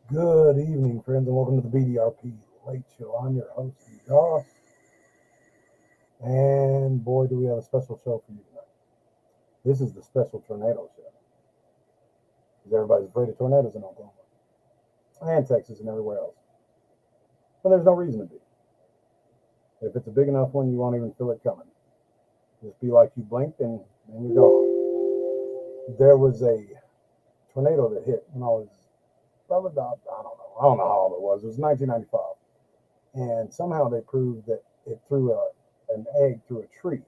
Good evening, friends, and welcome to the BDRP Late Show. I'm your host, Josh, and boy, do we have a special show for you tonight. This is the special tornado show, because everybody's afraid of tornadoes in Oklahoma, and Texas, and everywhere else. But there's no reason to be. If it's a big enough one, you won't even feel it coming. Just be like you blinked, and you're gone. There was a tornado that hit when I was probably about, I don't know how old it was. It was 1995. And somehow they proved that it threw an egg through a tree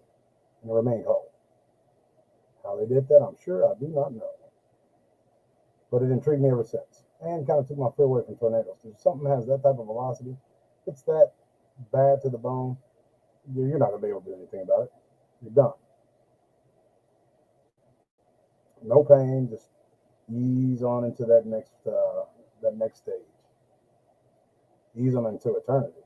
and it remained whole. How they did that, I'm sure I do not know. But it intrigued me ever since and kind of took my fear away from tornadoes. If something has that type of velocity, it's that bad to the bone, you're not going to be able to do anything about it. You're done. No pain, just ease on into that next stage. Ease on into eternity.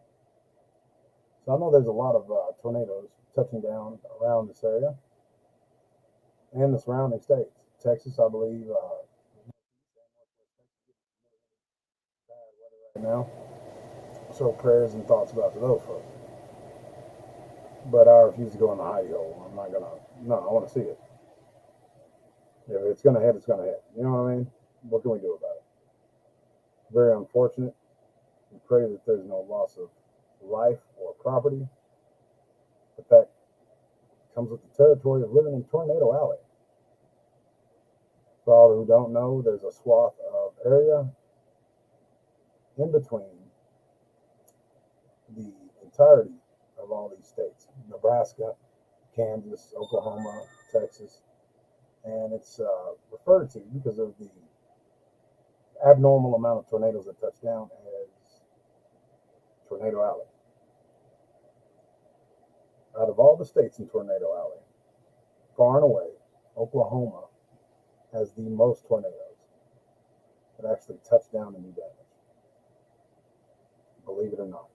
So I know there's a lot of tornadoes touching down around this area and the surrounding states. Texas, I believe, right now. So prayers and thoughts about those folks. But I refuse to go in the hidey hole. I'm not gonna. No, I want to see it. If it's gonna hit, it's gonna hit. You know what I mean? What can we do about it? Very unfortunate. We pray that there's no loss of life or property, but that comes with the territory of living in Tornado Alley. For all who don't know, there's a swath of area in between the entirety of all these states: Nebraska, Kansas, Oklahoma, Texas, and it's referred to because of the abnormal amount of tornadoes that touch down as Tornado Alley. Out of all the states in Tornado Alley, far and away, Oklahoma has the most tornadoes that actually touch down and do damage. Believe it or not.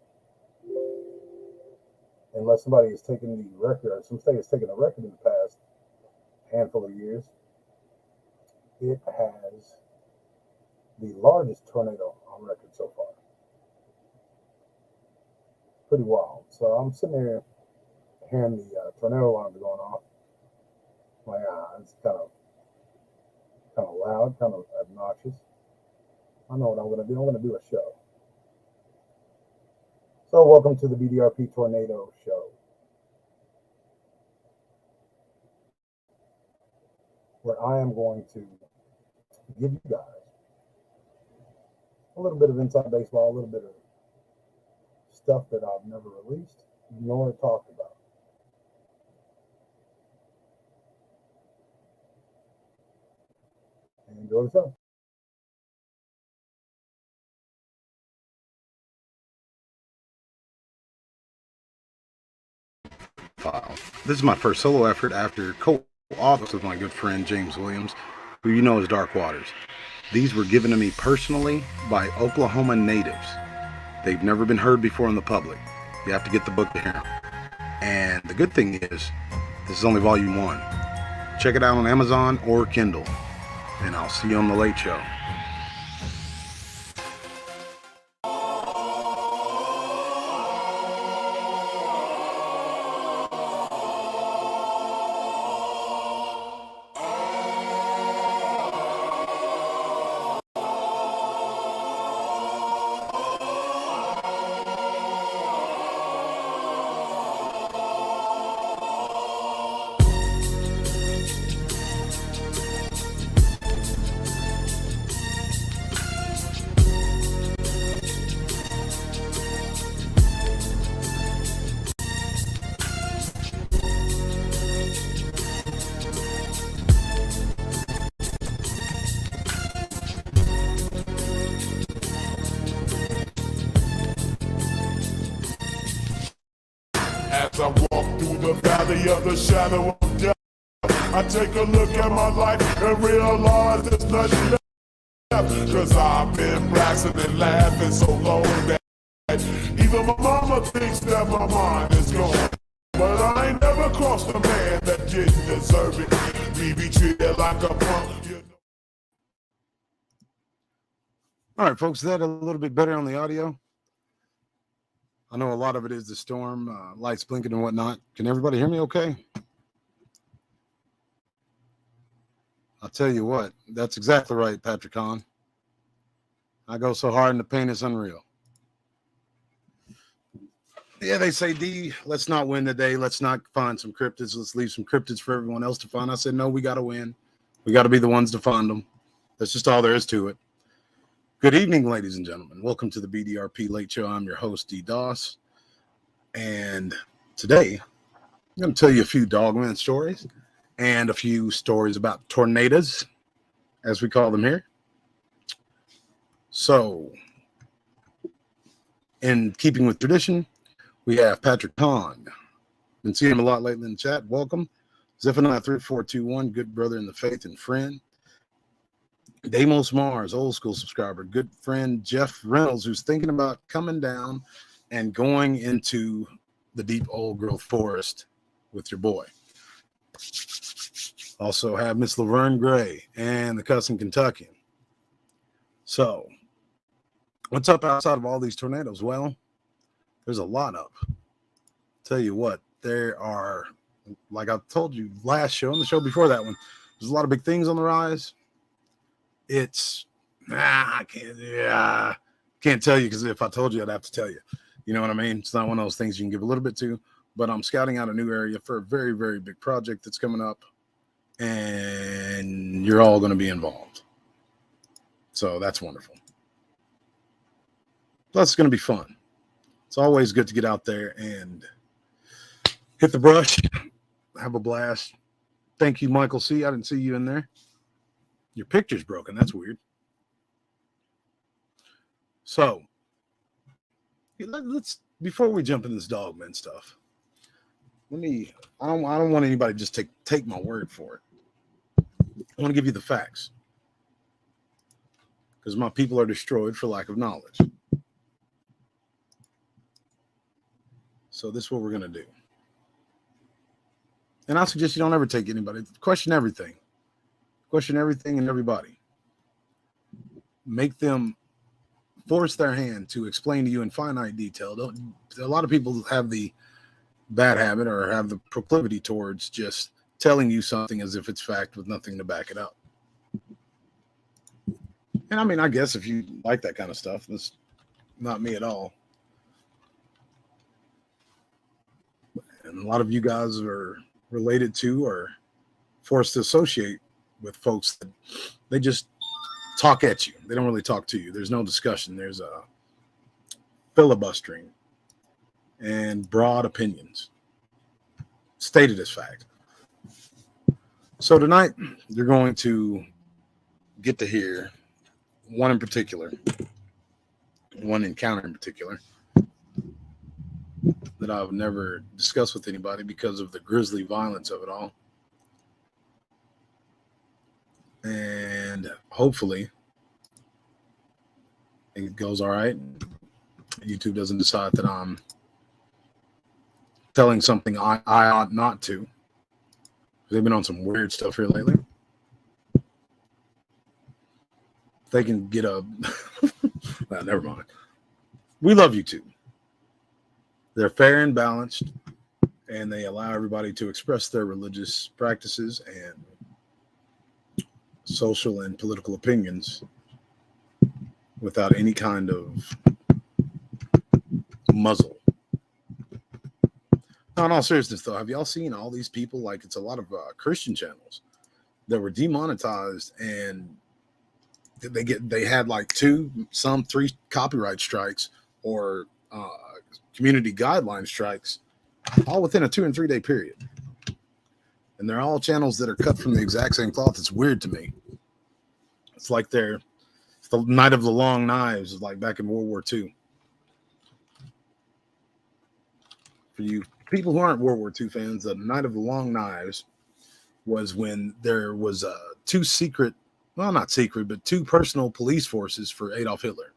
Unless somebody has taken the record, or some state has taken the record in the past handful of years, it has the largest tornado on record so far. Pretty wild. So I'm sitting here hearing the tornado alarms going off. Like, it's kind of loud, kind of obnoxious. I know what I'm going to do. I'm going to do a show. So welcome to the BDRP Tornado Show, where I am going to give you guys a little bit of inside baseball, a little bit of stuff that I've never released nor talked about. And enjoy the show. This is my first solo effort after co-authors with my good friend James Williams, who you know as Dark Waters. These were given to me personally by Oklahoma natives. They've never been heard before in the public. You have to get the book to hear them. And the good thing is, this is only volume 1. Check it out on Amazon or Kindle. And I'll see you on the Late Show. As I walk through the valley of the shadow of death, I take a look at my life and realize there's nothing left. Cause I've been blasting and laughing so long that even my mama thinks that my mind is gone. But I ain't never crossed a man that didn't deserve it. Me be treated like a punk. All right, folks, is that a little bit better on the audio? I know a lot of it is the storm, lights blinking and whatnot. Can everybody hear me okay? I'll tell you what, that's exactly right, Patrick Hahn. I go so hard in the paint, it's unreal. Yeah, they say, D, let's not win today. Let's not find some cryptids. Let's leave some cryptids for everyone else to find. I said, no, we got to win. We got to be the ones to find them. That's just all there is to it. Good evening, ladies and gentlemen. Welcome to the BDRP Late Show. I'm your host, D. Doss. And today, I'm going to tell you a few Dogman stories and a few stories about tornadoes, as we call them here. So, in keeping with tradition, we have Patrick Hahn. Been seeing him a lot lately in the chat. Welcome. Zephaniah 3421, good brother in the faith and friend. Deimos Mars, old school subscriber. Good friend Jeff Reynolds, who's thinking about coming down and going into the deep old growth forest with your boy. Also have Miss Laverne Gray and the Cousin Kentuckian. So, what's up outside of all these tornadoes? Well, there's a lot up. Tell you what, there are, like I told you last show and the show before that one, there's a lot of big things on the rise. It's, I can't tell you, because if I told you, I'd have to tell you. You know what I mean? It's not one of those things you can give a little bit to, but I'm scouting out a new area for a very, very big project that's coming up, and you're all going to be involved. So that's wonderful. Plus, it's going to be fun. It's always good to get out there and hit the brush, have a blast. Thank you, Michael C. I didn't see you in there. Your picture's broken. That's weird. So, let's, before we jump into this Dogman stuff, I don't want anybody to just take my word for it. I want to give you the facts, because my people are destroyed for lack of knowledge. So this is what we're going to do. And I suggest you don't ever take anybody. Question everything. Question everything and everybody. Make them force their hand to explain to you in finite detail. A lot of people have the bad habit or have the proclivity towards just telling you something as if it's fact with nothing to back it up. And I mean, I guess if you like that kind of stuff, that's not me at all. And a lot of you guys are related to or forced to associate with folks that they just talk at you. They don't really talk to you. There's no discussion. There's a filibustering and broad opinions stated as fact. So tonight, you're going to get to hear one in particular, one encounter in particular, that I've never discussed with anybody because of the grisly violence of it all. And hopefully it goes all right. YouTube doesn't decide that I'm telling something I ought not to. They've been on some weird stuff here lately. They can get a... well, never mind. We love YouTube. They're fair and balanced, and they allow everybody to express their religious practices and social and political opinions without any kind of muzzle. Now, in all seriousness, though, have y'all seen all these people? Like, it's a lot of Christian channels that were demonetized, and they had like 3 copyright strikes or community guideline strikes, all within a 2 and 3 day period. And they're all channels that are cut from the exact same cloth. It's weird to me. It's like it's the Night of the Long Knives, like back in World War II. For you people who aren't World War II fans, the Night of the Long Knives was when there was two personal police forces for Adolf Hitler.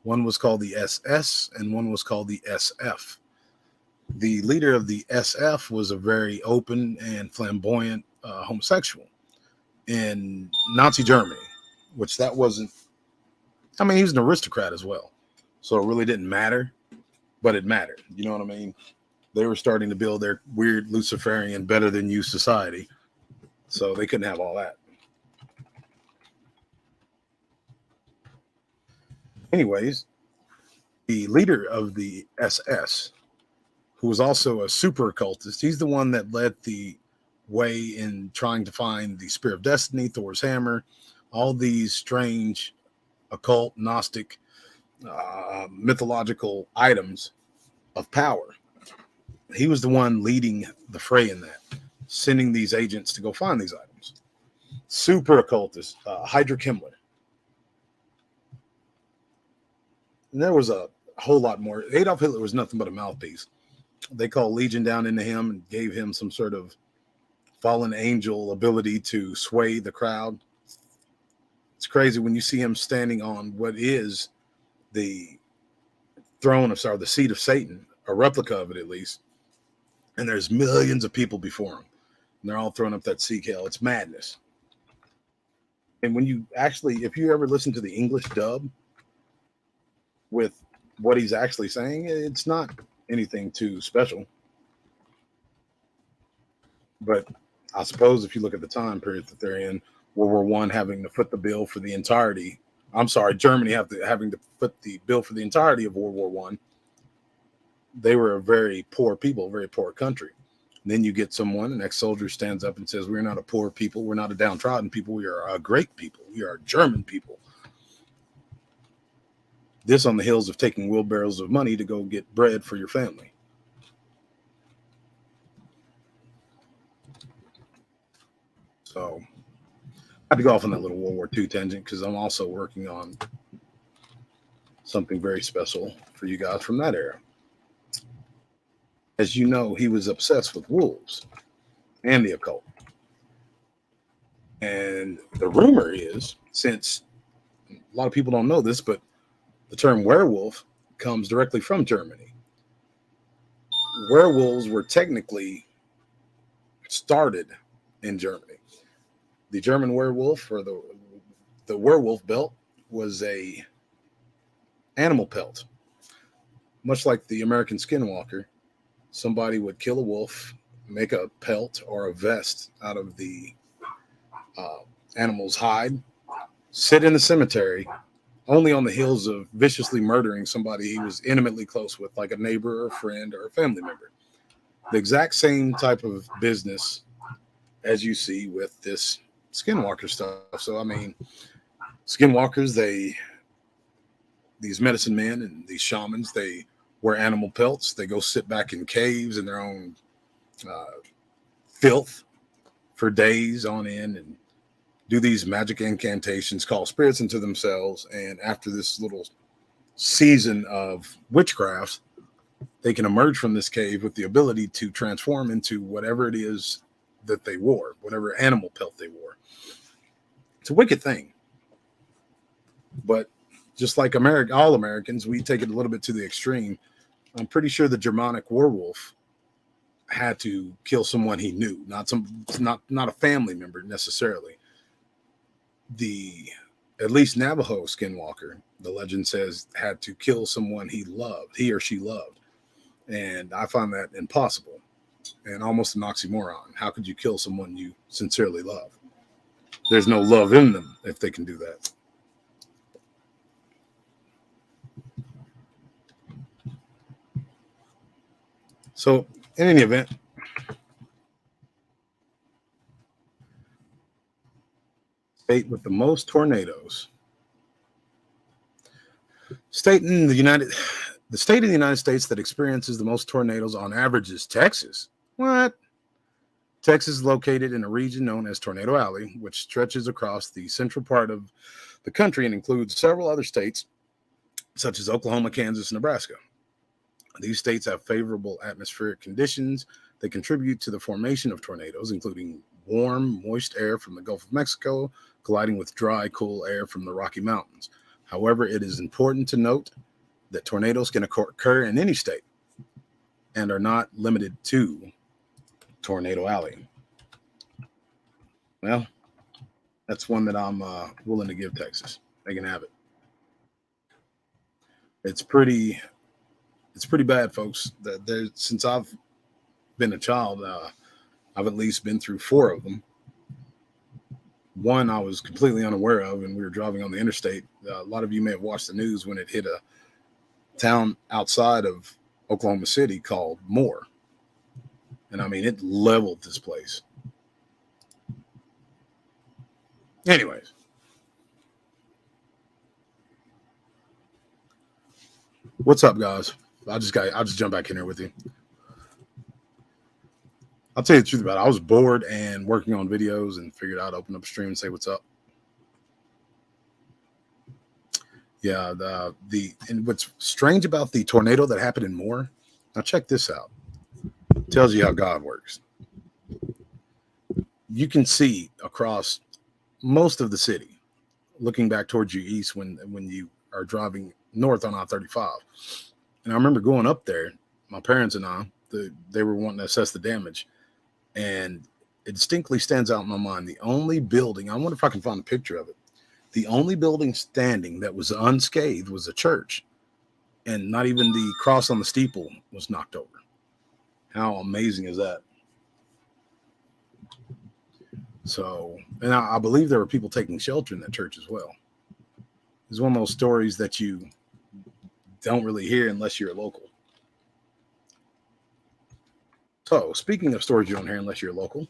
One was called the SS and one was called the SF. The leader of the SF was a very open and flamboyant homosexual in Nazi Germany, which that wasn't I mean, he was an aristocrat as well. So it really didn't matter, but it mattered. You know what I mean? They were starting to build their weird Luciferian better than you society. So they couldn't have all that. Anyways, the leader of the SS, who was also a super occultist, he's the one that led the way in trying to find the Spear of Destiny, Thor's hammer, all these strange occult, Gnostic, mythological items of power. He was the one leading the fray in that, sending these agents to go find these items. Super occultist, Hydra Himmler. And there was a whole lot more. Adolf Hitler was nothing but a mouthpiece. They called Legion down into him and gave him some sort of fallen angel ability to sway the crowd. It's crazy when you see him standing on what is the the seat of Satan, a replica of it at least, and there's millions of people before him, and they're all throwing up that Sieg Heil. It's madness. And when you actually, if you ever listen to the English dub with what he's actually saying, it's not anything too special. But I suppose if you look at the time period that they're in, World War I having to foot the bill for the entirety. I'm sorry, Germany having to foot the bill for the entirety of World War I. They were a very poor people, very poor country. And then you get someone, an ex-soldier stands up and says, we're not a poor people. We're not a downtrodden people. We are a great people. We are German people. This on the heels of taking wheelbarrows of money to go get bread for your family. So I had to go off on that little World War II tangent because I'm also working on something very special for you guys from that era. As you know, he was obsessed with wolves and the occult. And the rumor is, since a lot of people don't know this, but the term werewolf comes directly from Germany. Werewolves were technically started in Germany. The German werewolf, or the werewolf belt, was a animal pelt. Much like the American skinwalker, somebody would kill a wolf, make a pelt or a vest out of the animal's hide, sit in the cemetery, only on the heels of viciously murdering somebody he was intimately close with, like a neighbor or a friend or a family member. The exact same type of business as you see with this skinwalker stuff. So, I mean, skinwalkers, these medicine men and these shamans, they wear animal pelts. They go sit back in caves in their own filth for days on end and do these magic incantations, call spirits into themselves. And after this little season of witchcraft, they can emerge from this cave with the ability to transform into whatever it is that they wore, whatever animal pelt they wore. It's a wicked thing. But just like all Americans, we take it a little bit to the extreme. I'm pretty sure the Germanic werewolf had to kill someone he knew, not a family member necessarily. At least Navajo skinwalker, the legend says, had to kill someone he or she loved. And I find that impossible and almost an oxymoron. How could you kill someone you sincerely love? There's no love in them if they can do that. So, in any event, state with the most tornadoes. The state in the United States that experiences the most tornadoes on average is Texas. What? Texas is located in a region known as Tornado Alley, which stretches across the central part of the country and includes several other states, such as Oklahoma, Kansas, and Nebraska. These states have favorable atmospheric conditions that contribute to the formation of tornadoes, including warm, moist air from the Gulf of Mexico colliding with dry, cool air from the Rocky Mountains. However, it is important to note that tornadoes can occur in any state and are not limited to Tornado Alley. Well, that's one that I'm willing to give Texas. They can have it. It's pretty bad, folks. Since I've been a child, I've at least been through 4 of them. One I was completely unaware of, and we were driving on the interstate. A lot of you may have watched the news when it hit a town outside of Oklahoma City called Moore. And I mean, it leveled this place. Anyways. What's up, guys? I'll just jump back in here with you. I'll tell you the truth about it. I was bored and working on videos and figured I'd open up a stream and say what's up. Yeah, and what's strange about the tornado that happened in Moore, now check this out. It tells you how God works. You can see across most of the city, looking back towards you east when you are driving north on I-35. And I remember going up there, my parents and I, they were wanting to assess the damage. And it distinctly stands out in my mind. The only building, I wonder if I can find a picture of it. The only building standing that was unscathed was a church. And not even the cross on the steeple was knocked over. How amazing is that? So, and I believe there were people taking shelter in that church as well. It's one of those stories that you don't really hear unless you're local. So, speaking of stories you don't hear unless you're local,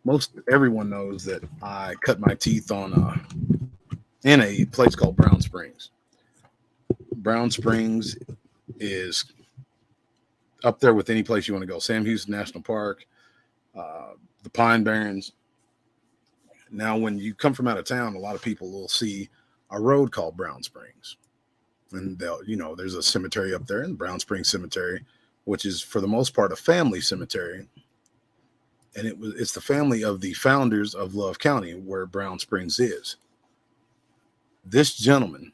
most everyone knows that I cut my teeth on in a place called Brown Springs. Brown Springs is up there with any place you want to go. Sam Houston National Park, the Pine Barrens. Now, when you come from out of town, a lot of people will see a road called Brown Springs. And they'll, there's a cemetery up there in Brown Springs Cemetery, which is for the most part a family cemetery. And it's the family of the founders of Love County, where Brown Springs is. This gentleman,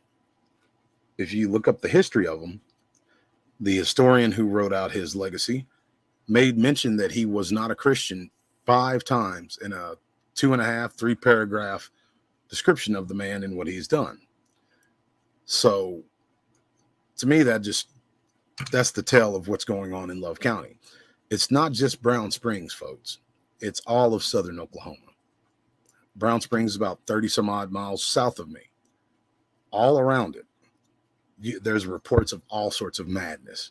if you look up the history of him, the historian who wrote out his legacy made mention that he was not a Christian 5 times in a 2.5, 3 paragraph description of the man and what he's done. So to me, that's the tale of what's going on in Love County. It's not just Brown Springs, folks. It's all of southern Oklahoma. Brown Springs is about 30 some odd miles south of me. All around it, there's reports of all sorts of madness,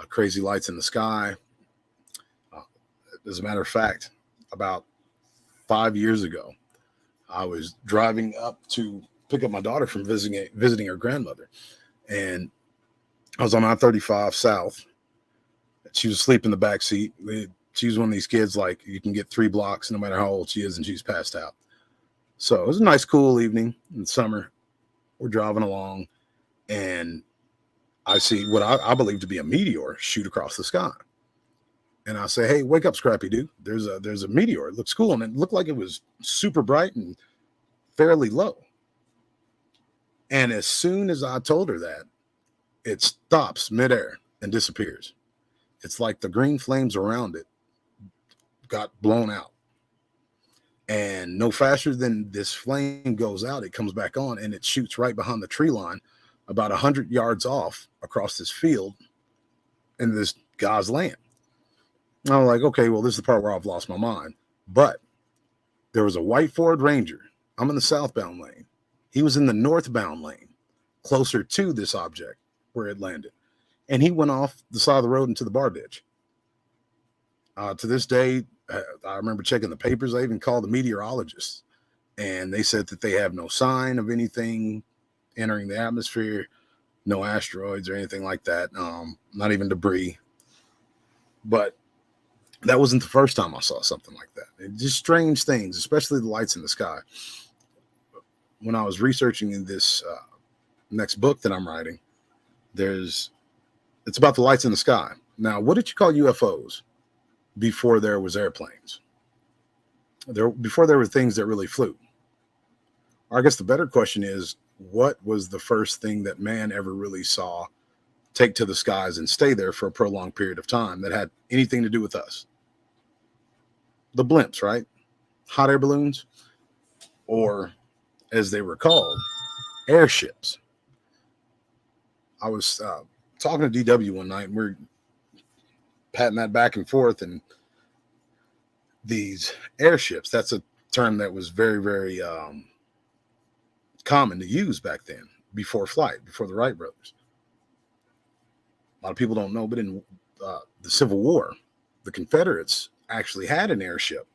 crazy lights in the sky. As a matter of fact, about 5 years ago, I was driving up to pick up my daughter from visiting her grandmother, and I was on I-35 South. She was asleep in the back seat. She was one of these kids, like, you can get 3 blocks no matter how old she is, and she's passed out. So it was a nice, cool evening in the summer. We're driving along, and I see what I believe to be a meteor shoot across the sky. And I say, hey, wake up, Scrappy dude. There's a meteor. It looks cool. And it looked like it was super bright and fairly low. And as soon as I told her that, it stops midair and disappears. It's like the green flames around it got blown out. And no faster than this flame goes out, it comes back on, and it shoots right behind the tree line about 100 yards off across this field in this guy's land. And I'm like, okay, well, this is the part where I've lost my mind. But there was a white Ford Ranger. I'm in the southbound lane. He was in the northbound lane, closer to this object where it landed. And he went off the side of the road into the bar ditch. To this day, I remember checking the papers. I even called the meteorologists, and they said that they have no sign of anything entering the atmosphere, no asteroids or anything like that, not even debris. But that wasn't the first time I saw something like that. It's just strange things, especially the lights in the sky. When I was researching in this next book that I'm writing, it's about the lights in the sky. Now, what did you call UFOs before there was airplanes? Before there were things that really flew? Or I guess the better question is, what was the first thing that man ever really saw take to the skies and stay there for a prolonged period of time that had anything to do with us? The blimps, right? Hot air balloons, or as they were called, airships. I was talking to DW one night, and we're patting that back and forth, and these airships, that's a term that was very, very common to use back then, before flight, before the Wright brothers. A lot of people don't know, but in the Civil War, the Confederates actually had an airship.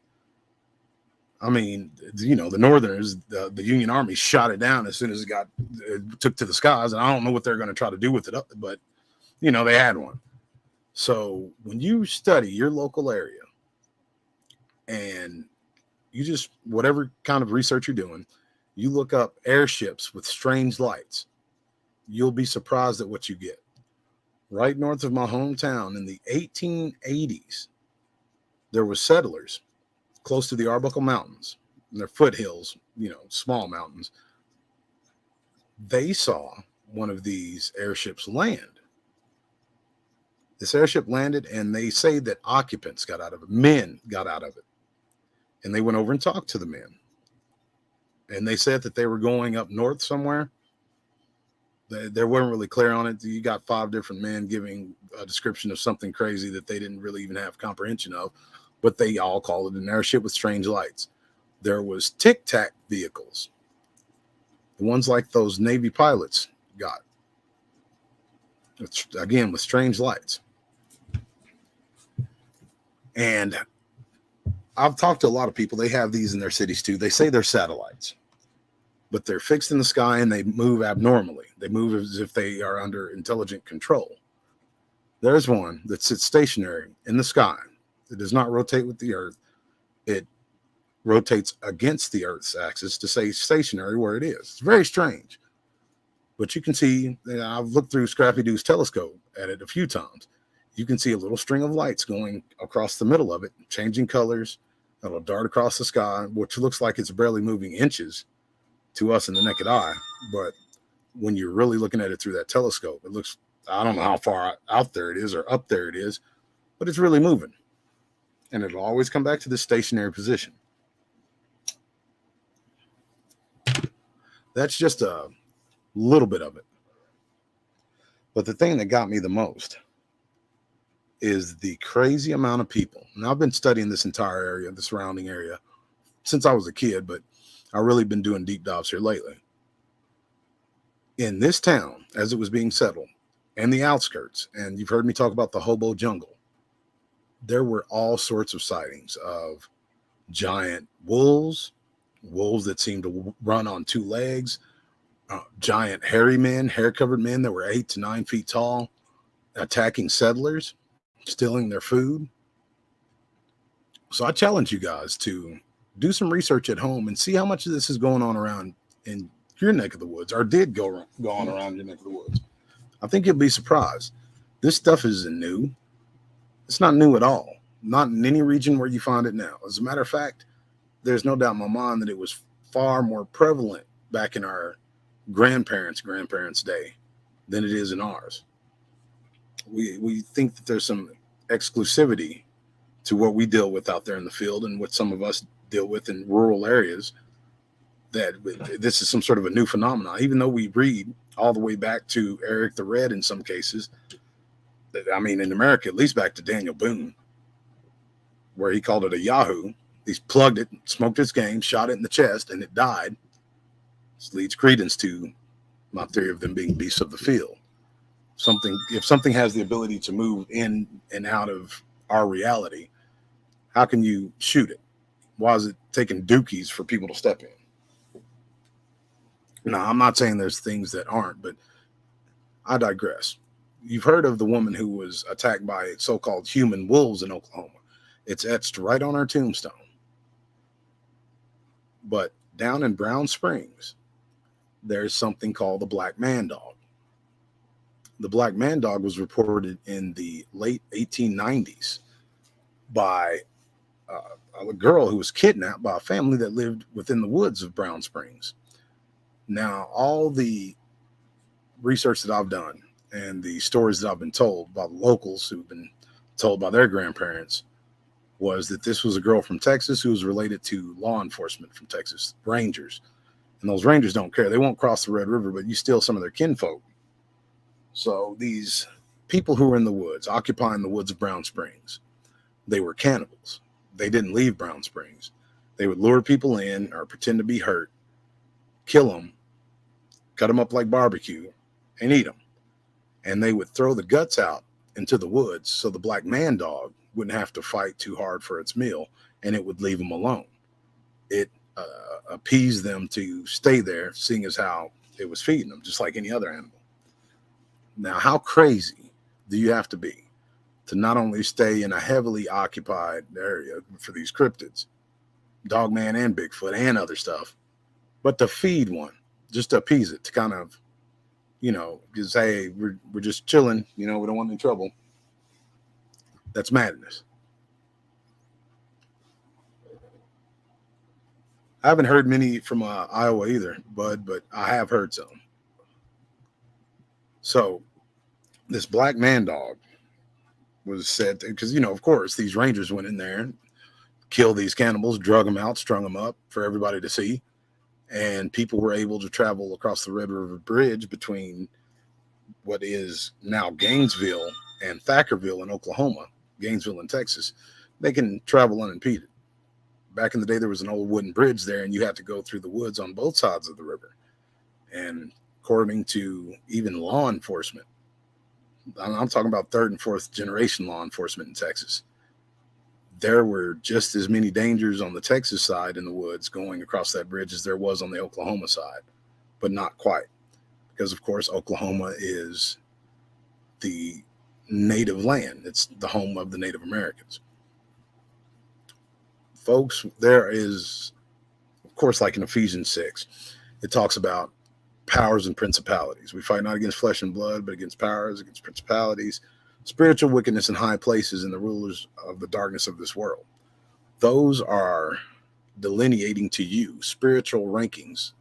I mean, you know, the Northerners, the Union Army shot it down as soon as it took to the skies. And I don't know what they're going to try to do with it, but, you know, they had one. So when you study your local area and you just, whatever kind of research you're doing, you look up airships with strange lights, you'll be surprised at what you get. Right north of my hometown in the 1880s, there were settlers close to the Arbuckle Mountains, and they're foothills, you know, small mountains. They saw one of these airships land. This airship landed, and they say that occupants got out of it, men got out of it. And they went over and talked to the men. And they said that they were going up north somewhere. They weren't really clear on it. You got 5 different men giving a description of something crazy that they didn't really even have comprehension of, but they all called it an airship with strange lights. There was tic-tac vehicles, the ones like those Navy pilots got, again, with strange lights. And I've talked to a lot of people. They have these in their cities too. They say they're satellites, but they're fixed in the sky and they move abnormally. They move as if they are under intelligent control. There's one that sits stationary in the sky. It does not rotate with the earth. It rotates against the earth's axis to stay stationary where it is. It's very strange. But you can see, I've looked through Scrappy Doo's telescope at it a few times. You can see a little string of lights going across the middle of it, changing colors. It'll dart across the sky, which looks like it's barely moving inches to us in the naked eye. But when you're really looking at it through that telescope, it looks, I don't know how far out there it is or up there it is, but it's really moving. And it'll always come back to this stationary position. That's just a little bit of it. But the thing that got me the most is the crazy amount of people. And I've been studying this entire area, the surrounding area, since I was a kid, but I've really been doing deep dives here lately. In this town, as it was being settled, and the outskirts, and you've heard me talk about the hobo jungle, there were all sorts of sightings of giant wolves that seemed to run on 2 legs, giant hairy men, hair-covered men that were 8 to 9 feet tall, attacking settlers, stealing their food. So I challenge you guys to do some research at home and see how much of this is going on around in your neck of the woods, or did go on around your neck of the woods. I think you'll be surprised. This stuff isn't new. It's not new at all. Not in any region where you find it now. As a matter of fact, there's no doubt in my mind that it was far more prevalent back in our grandparents' day than it is in ours. We think that there's some exclusivity to what we deal with out there in the field and what some of us deal with in rural areas, that this is some sort of a new phenomenon, even though we read all the way back to Eric the Red in some cases. I mean, in America, at least back to Daniel Boone, where he called it a Yahoo. He's plugged it, smoked its game, shot it in the chest, and it died. This leads credence to my theory of them being beasts of the field. If something has the ability to move in and out of our reality, how can you shoot it? Why is it taking dookies for people to step in? Now, I'm not saying there's things that aren't, but I digress. You've heard of the woman who was attacked by so-called human wolves in Oklahoma. It's etched right on her tombstone. But down in Brown Springs, there's something called the Black Man Dog. The Black Man Dog was reported in the late 1890s by a girl who was kidnapped by a family that lived within the woods of Brown Springs. Now, all the research that I've done and the stories that I've been told by the locals who've been told by their grandparents was that this was a girl from Texas who was related to law enforcement from Texas, Rangers. And those Rangers don't care. They won't cross the Red River, but you steal some of their kinfolk, So these people who were in the woods, occupying the woods of Brown Springs, they were cannibals. They didn't leave Brown Springs. They would lure people in or pretend to be hurt, kill them, cut them up like barbecue, and eat them. And they would throw the guts out into the woods so the black man dog wouldn't have to fight too hard for its meal, and it would leave them alone. It appeased them to stay there, seeing as how it was feeding them, just like any other animal. Now, how crazy do you have to be to not only stay in a heavily occupied area for these cryptids, Dogman and Bigfoot and other stuff, but to feed one, just to appease it, to kind of, just, hey, we're just chilling, we don't want any trouble. That's madness. I haven't heard many from Iowa either, Bud, but I have heard some. So this black man dog was said, because, of course, these rangers went in there, killed these cannibals, drug them out, strung them up for everybody to see. And people were able to travel across the Red River Bridge between what is now Gainesville and Thackerville in Oklahoma, Gainesville in Texas. They can travel unimpeded. Back in the day, there was an old wooden bridge there, and you had to go through the woods on both sides of the river. And according to even law enforcement, I'm talking about third and fourth generation law enforcement in Texas, there were just as many dangers on the Texas side in the woods going across that bridge as there was on the Oklahoma side, but not quite. Because, of course, Oklahoma is the native land. It's the home of the Native Americans. Folks, there is, of course, like in Ephesians 6, it talks about powers and principalities. We fight not against flesh and blood, but against powers, against principalities, spiritual wickedness in high places, and the rulers of the darkness of this world. Those are delineating to you spiritual rankings.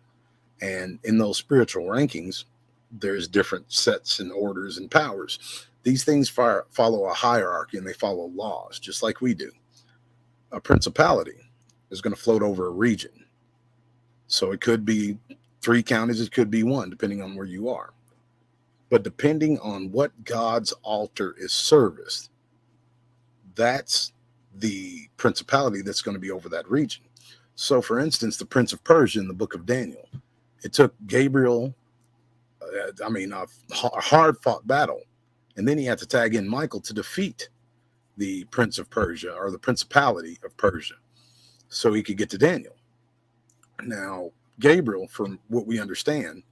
And in those spiritual rankings, there's different sets and orders and powers. These things follow a hierarchy, and they follow laws, just like we do. A principality is going to float over a region. So it could be 3 counties, it could be 1, depending on where you are. But depending on what God's altar is serviced, that's the principality that's going to be over that region. So, for instance, the Prince of Persia in the book of Daniel, it took Gabriel, a hard-fought battle, and then he had to tag in Michael to defeat the Prince of Persia, or the Principality of Persia, so he could get to Daniel. Now, Gabriel, from what we understand,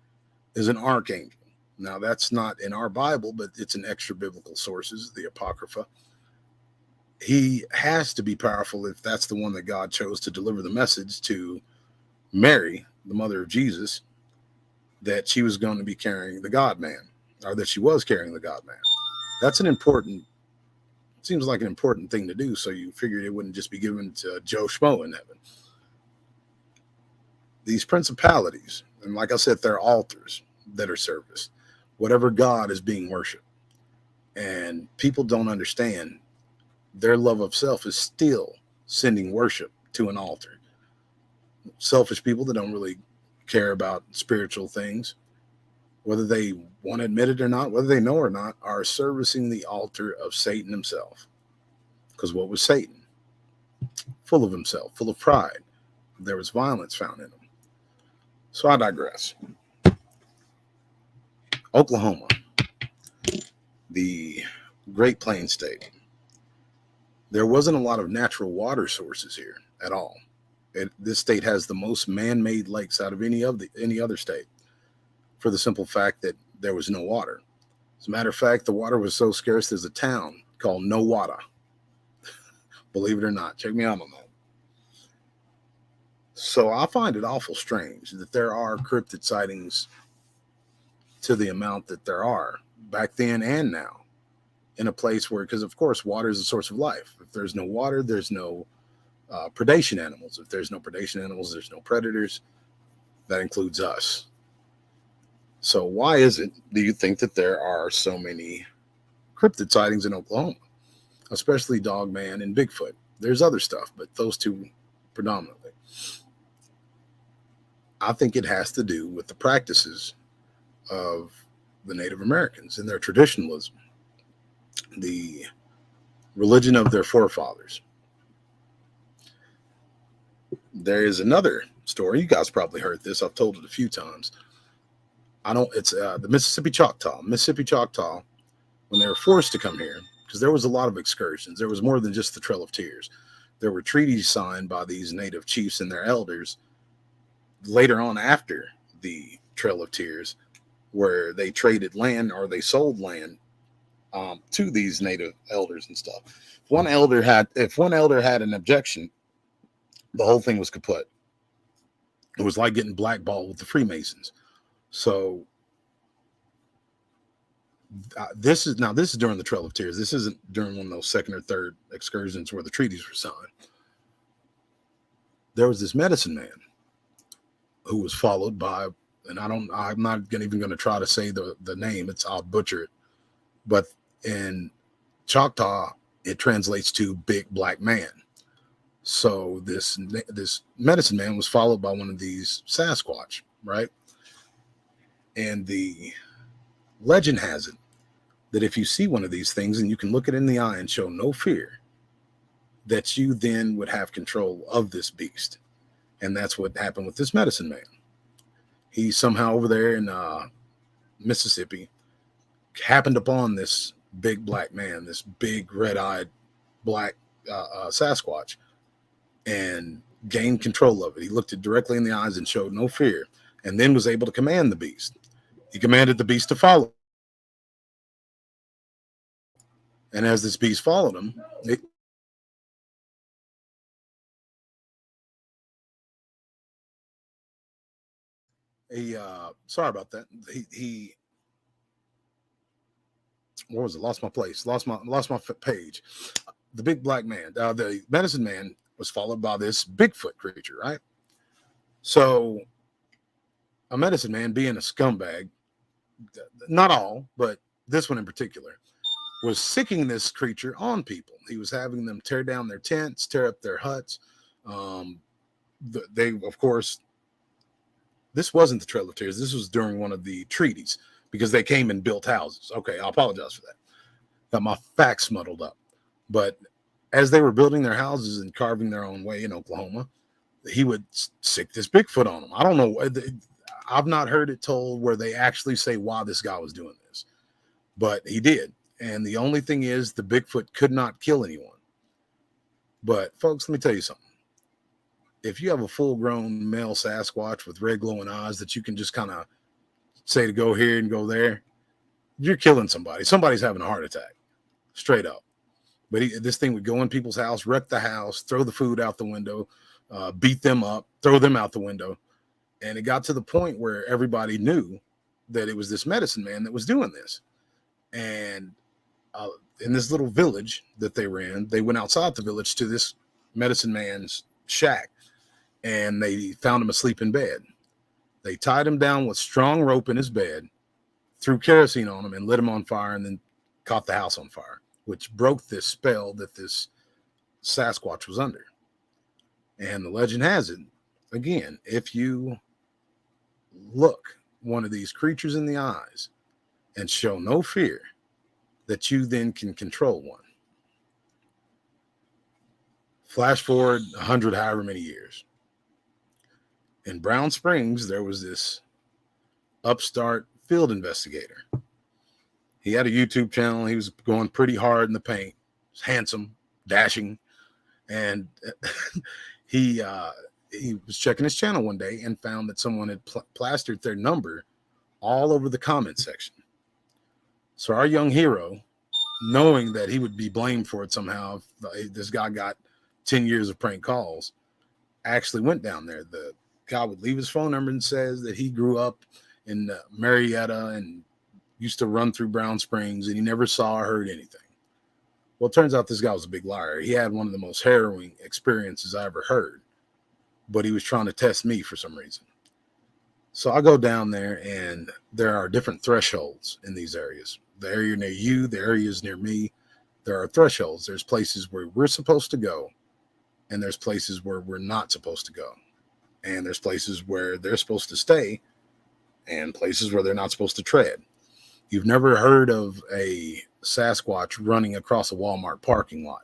is an archangel. Now, that's not in our Bible, but it's in extra biblical sources, the Apocrypha. He has to be powerful if that's the one that God chose to deliver the message to Mary, the mother of Jesus, that she was going to be carrying the God-man, or that she was carrying the God-man. That's seems like an important thing to do, so you figured it wouldn't just be given to Joe Schmo in heaven. These principalities, and like I said, they're altars that are serviced. Whatever God is being worshipped. And people don't understand their love of self is still sending worship to an altar. Selfish people that don't really care about spiritual things, whether they want to admit it or not, whether they know or not, are servicing the altar of Satan himself. Because what was Satan? Full of himself, full of pride. There was violence found in him. So I digress. Oklahoma, the Great Plains state. There wasn't a lot of natural water sources here at all. This state has the most man-made lakes out of any other state, for the simple fact that there was no water. As a matter of fact, the water was so scarce, there's a town called No Water. Believe it or not. Check me out on that. So I find it awful strange that there are cryptid sightings to the amount that there are back then and now, in a place where, because of course water is a source of life. If there's no water, there's no predation animals. If there's no predation animals, there's no predators. That includes us. So why is it, do you think, that there are so many cryptid sightings in Oklahoma, especially Dogman and Bigfoot? There's other stuff, but those two predominantly. I think it has to do with the practices of the Native Americans and their traditionalism, the religion of their forefathers. There is another story. You guys probably heard this. I've told it a few times. It's the Mississippi Choctaw. Mississippi Choctaw, when they were forced to come here, because there was a lot of excursions. There was more than just the Trail of Tears. There were treaties signed by these native chiefs and their elders later on after the Trail of Tears, where they traded land or they sold land to these native elders and stuff. If one elder had an objection, the whole thing was kaput. It was like getting blackballed with the Freemasons. So this is during the Trail of Tears. This isn't during one of those second or third excursions where the treaties were signed. There was this medicine man who was followed by, and I'm not even going to try to say the name. I'll butcher it. But in Choctaw, it translates to big black man. So this medicine man was followed by one of these Sasquatch, right? And the legend has it that if you see one of these things and you can look it in the eye and show no fear, that you then would have control of this beast. And that's what happened with this medicine man. He somehow over there in Mississippi happened upon this big black man, this big red-eyed black Sasquatch, and gained control of it. He looked it directly in the eyes and showed no fear, and then was able to command the beast. He commanded the beast to follow. And as this beast followed him, sorry about that. He what was it? Lost my place. Lost my page. The big black man, the medicine man, was followed by this Bigfoot creature, right? So a medicine man, being a scumbag, not all, but this one in particular, was sicking this creature on people. He was having them tear down their tents, tear up their huts. They, of course, this wasn't the Trail of Tears. This was during one of the treaties, because they came and built houses. Okay, I apologize for that. Got my facts muddled up. But as they were building their houses and carving their own way in Oklahoma, he would sick this Bigfoot on them. I don't know. I've not heard it told where they actually say why this guy was doing this, but he did. And the only thing is, the Bigfoot could not kill anyone. But folks, let me tell you something. If you have a full-grown male Sasquatch with red glowing eyes that you can just kind of say to go here and go there, you're killing somebody. Somebody's having a heart attack, straight up. But this thing would go in people's house, wreck the house, throw the food out the window, beat them up, throw them out the window. And it got to the point where everybody knew that it was this medicine man that was doing this. And in this little village that they were in, they went outside the village to this medicine man's shack, and they found him asleep in bed. They tied him down with strong rope in his bed, threw kerosene on him, and lit him on fire, and then caught the house on fire, which broke this spell that this Sasquatch was under. And the legend has it, again, if you look one of these creatures in the eyes and show no fear, that you then can control one. Flash forward 100, however many years. In Brown Springs, there was this upstart field investigator. He had a YouTube channel. He was going pretty hard in the paint. He was handsome, dashing. And he was checking his channel one day and found that someone had plastered their number all over the comment section. So our young hero, knowing that he would be blamed for it somehow, if this guy got 10 years of prank calls, actually went down there. The guy would leave his phone number and says that he grew up in Marietta and used to run through Brown Springs, and he never saw or heard anything. Well, it turns out this guy was a big liar. He had one of the most harrowing experiences I ever heard, but he was trying to test me for some reason. So I go down there, and there are different thresholds in these areas. The area near you, the areas near me, there are thresholds. There's places where we're supposed to go, and there's places where we're not supposed to go. And there's places where they're supposed to stay, and places where they're not supposed to tread. You've never heard of a Sasquatch running across a Walmart parking lot.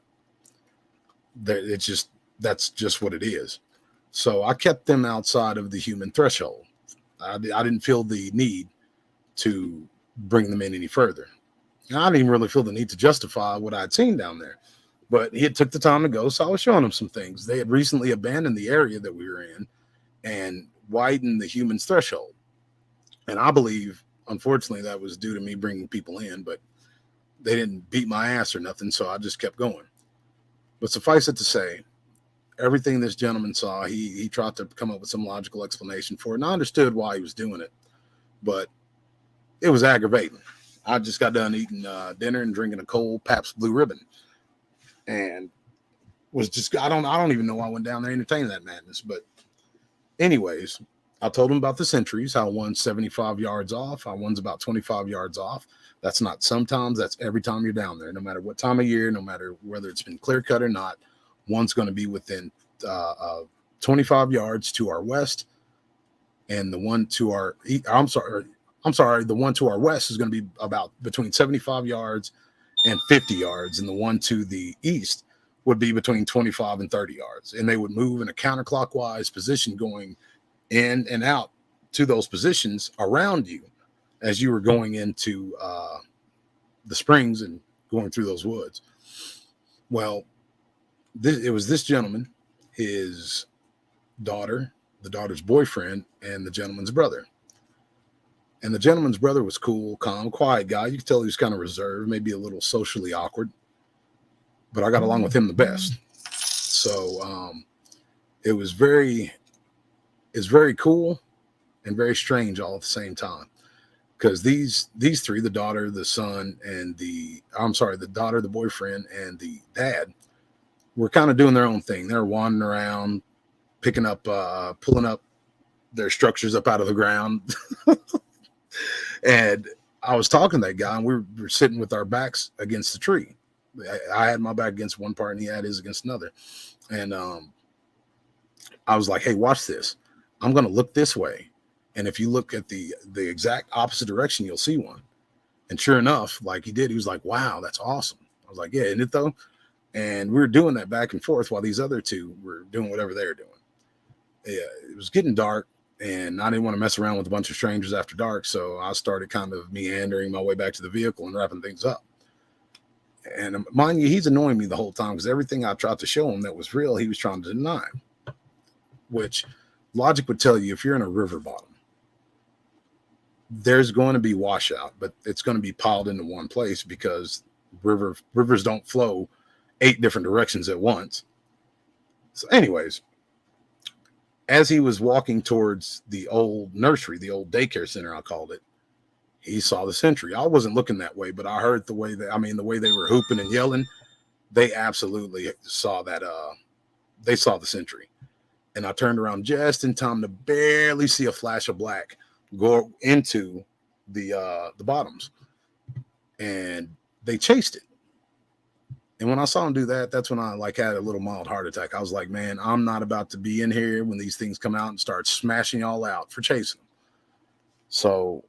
That's just what it is. So I kept them outside of the human threshold. I didn't feel the need to bring them in any further. And I didn't even really feel the need to justify what I'd seen down there. But he took the time to go, so I was showing them some things. They had recently abandoned the area that we were in and widened the human's threshold. And I believe, unfortunately, that was due to me bringing people in, but they didn't beat my ass or nothing, so I just kept going. But suffice it to say, everything this gentleman saw, he tried to come up with some logical explanation for it. And I understood why he was doing it, but it was aggravating. I just got done eating dinner and drinking a cold Pabst Blue Ribbon, and was just I don't even know why I went down there entertaining that madness. But anyways, I told him about the sentries, how one's 75 yards off, how one's about 25 yards off. That's not sometimes, that's every time you're down there, no matter what time of year, no matter whether it's been clear cut or not. One's going to be within 25 yards to our west, and the one to our the one to our west is going to be about between 75 yards and 50 yards, and the one to the east would be between 25 and 30 yards, and they would move in a counterclockwise position going in and out to those positions around you as you were going into the springs and going through those woods. Well, it was this gentleman, his daughter, the daughter's boyfriend, and the gentleman's brother. And the gentleman's brother was cool, calm, quiet guy. You could tell he was kind of reserved, maybe a little socially awkward, but I got along with him the best. So it was very cool and very strange all at the same time. Because these three, the daughter, the son, and the daughter, the boyfriend, and the dad, were kind of doing their own thing. They were wandering around, pulling up their structures up out of the ground. And I was talking to that guy, and we were sitting with our backs against the tree. I had my back against one part, and he had his against another. And I was like, hey, watch this. I'm going to look this way. And if you look at the exact opposite direction, you'll see one. And sure enough, like he did, he was like, wow, that's awesome. I was like, yeah, isn't it though? And we were doing that back and forth while these other two were doing whatever they were doing. Yeah, it was getting dark, and I didn't want to mess around with a bunch of strangers after dark. So I started kind of meandering my way back to the vehicle and wrapping things up. And mind you, he's annoying me the whole time because everything I tried to show him that was real, he was trying to deny, which logic would tell you if you're in a river bottom, there's going to be washout, but it's going to be piled into one place because rivers don't flow 8 different directions at once. So anyways, as he was walking towards the old nursery, the old daycare center, I called it, he saw the sentry. I wasn't looking that way, but I heard the way they were hooping and yelling. They absolutely saw that. They saw the sentry. And I turned around just in time to barely see a flash of black go into the bottoms, and they chased it. And when I saw him do that, that's when I had a little mild heart attack. I was like, man, I'm not about to be in here when these things come out and start smashing y'all out for chasing them. So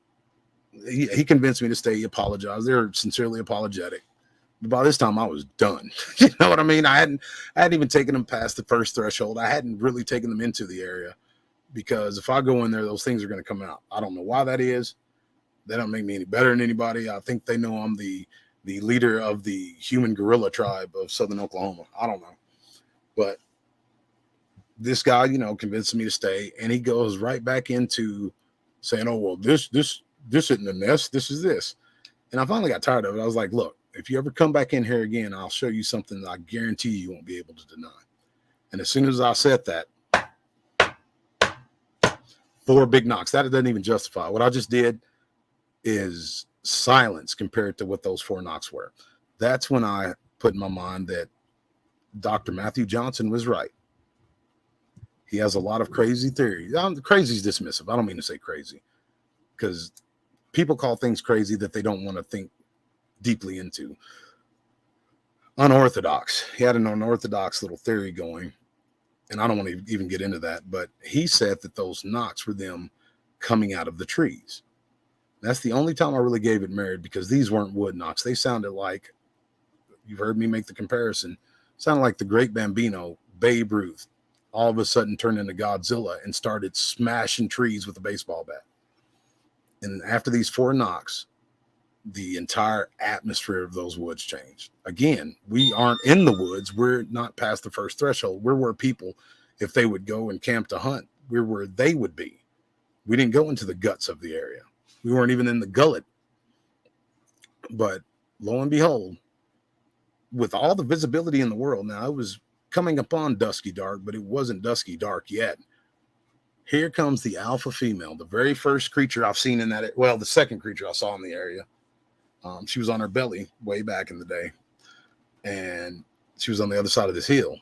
he convinced me to stay. He apologized. They were sincerely apologetic. But by this time I was done. You know what I mean? I hadn't even taken them past the first threshold. I hadn't really taken them into the area, because if I go in there, those things are going to come out. I don't know why that is. They don't make me any better than anybody. I think they know I'm the leader of the human gorilla tribe of Southern Oklahoma. I don't know. But this guy, convinced me to stay, and he goes right back into saying, oh, well, this isn't a nest. This is this. And I finally got tired of it. I was like, look, if you ever come back in here again, I'll show you something that I guarantee you won't be able to deny. And as soon as I said that, 4 big knocks. That doesn't even justify. What I just did is silence compared to what those 4 knocks were. That's when I put in my mind that Dr. Matthew Johnson was right. He has a lot of crazy theories. Crazy is dismissive. I don't mean to say crazy, because people call things crazy that they don't want to think deeply into. Unorthodox. He had an unorthodox little theory going, and I don't want to even get into that, but he said that those knocks were them coming out of the trees. That's the only time I really gave it merit, because these weren't wood knocks. They sounded like, you've heard me make the comparison, sounded like the great Bambino, Babe Ruth, all of a sudden turned into Godzilla and started smashing trees with a baseball bat. And after these 4 knocks, the entire atmosphere of those woods changed. Again, we aren't in the woods. We're not past the first threshold. We're where people, if they would go and camp to hunt, we're where they would be. We didn't go into the guts of the area. We weren't even in the gullet. But lo and behold, with all the visibility in the world, now it was coming upon dusky dark, but it wasn't dusky dark yet. Here comes the alpha female, the very first creature I've seen in that, well, the second creature I saw in the area. She was on her belly way back in the day, and she was on the other side of this hill.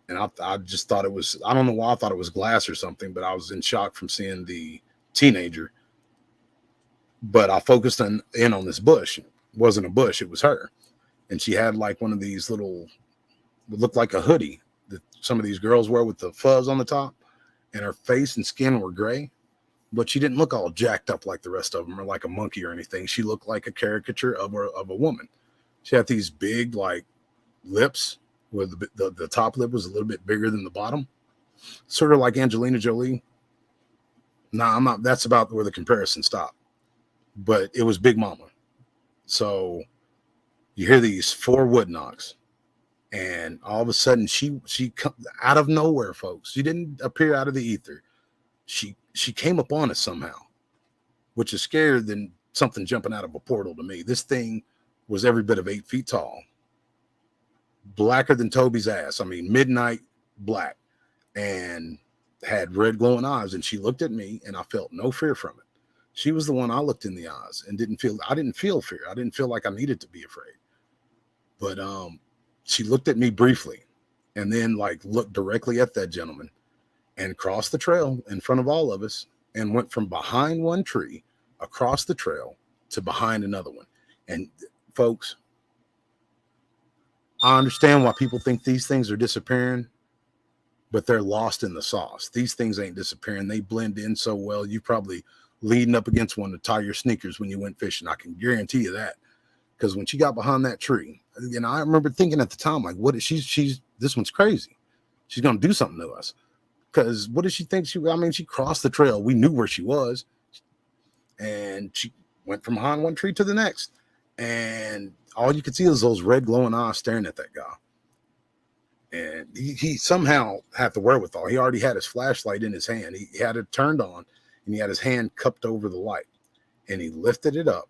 And I just thought it was, I don't know why I thought it was glass or something, but I was in shock from seeing the teenager. But I focused in on this bush. It wasn't a bush, it was her. And she had like one of these little, it looked like a hoodie that some of these girls wear with the fuzz on the top. And her face and skin were gray. But she didn't look all jacked up like the rest of them or like a monkey or anything. She looked like a caricature of a woman. She had these big like lips where the top lip was a little bit bigger than the bottom. Sort of like Angelina Jolie. No, I'm not. That's about where the comparison stopped. But it was Big Mama. So you hear these 4 wood knocks. And all of a sudden she out of nowhere, folks. She didn't appear out of the ether. She came upon us somehow, which is scarier than something jumping out of a portal to me. This thing was every bit of 8 feet tall, blacker than Toby's ass. I mean, midnight black, and had red glowing eyes. And she looked at me, and I felt no fear from it. She was the one I looked in the eyes and I didn't feel fear. I didn't feel like I needed to be afraid. But she looked at me briefly, and then like looked directly at that gentleman, and crossed the trail in front of all of us, and went from behind one tree across the trail to behind another one. And folks, I understand why people think these things are disappearing, but they're lost in the sauce. These things ain't disappearing. They blend in so well. You probably leading up against one to tie your sneakers when you went fishing. I can guarantee you that. Because when she got behind that tree, and I remember thinking at the time, like, what is she's this one's crazy. She's going to do something to us. Because what did she think? She crossed the trail. We knew where she was. And she went from behind one tree to the next. And all you could see is those red glowing eyes staring at that guy. And he somehow had the wherewithal. He already had his flashlight in his hand. He had it turned on, and he had his hand cupped over the light. And he lifted it up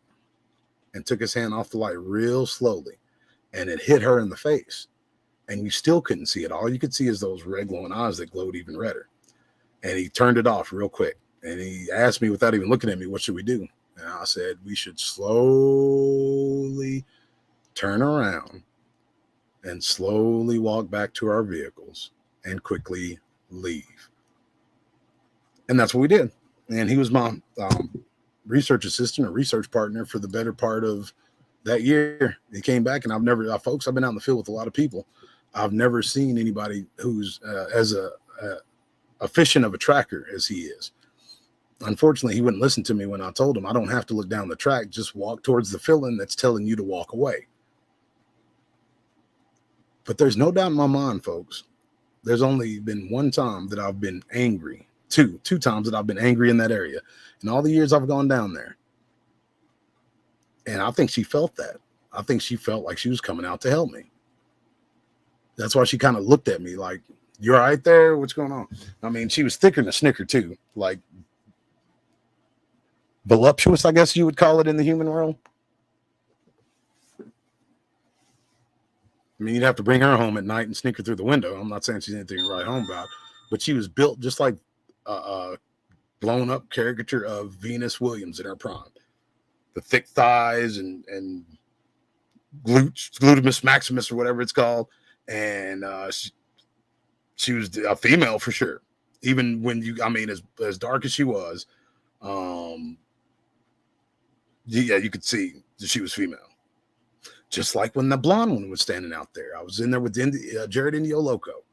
and took his hand off the light real slowly. And it hit her in the face. And you still couldn't see it. All you could see is those red glowing eyes that glowed even redder. And he turned it off real quick. And he asked me without even looking at me, what should we do? And I said, we should slowly turn around and slowly walk back to our vehicles and quickly leave. And that's what we did. And he was my research assistant or research partner for the better part of that year. He came back, and I've been out in the field with a lot of people. I've never seen anybody who's as efficient of a tracker as he is. Unfortunately, he wouldn't listen to me when I told him I don't have to look down the track, just walk towards the fill-in that's telling you to walk away. But there's no doubt in my mind, folks, there's only been one time that I've been angry, two times that I've been angry in that area in all the years I've gone down there. And I think she felt that. I think she felt like she was coming out to help me. That's why she kind of looked at me like, you all right there? What's going on? I mean, she was thicker than a Snicker too, like voluptuous, I guess you would call it in the human world. I mean, you'd have to bring her home at night and sneak her through the window. I'm not saying she's anything to write home about, but she was built just like a blown up caricature of Venus Williams in her prime. The thick thighs and glutamus maximus or whatever it's called. And she was a female for sure. Even when as dark as she was, you could see that she was female. Just like when the blonde one was standing out there. I was in there with Jared Indio Loco.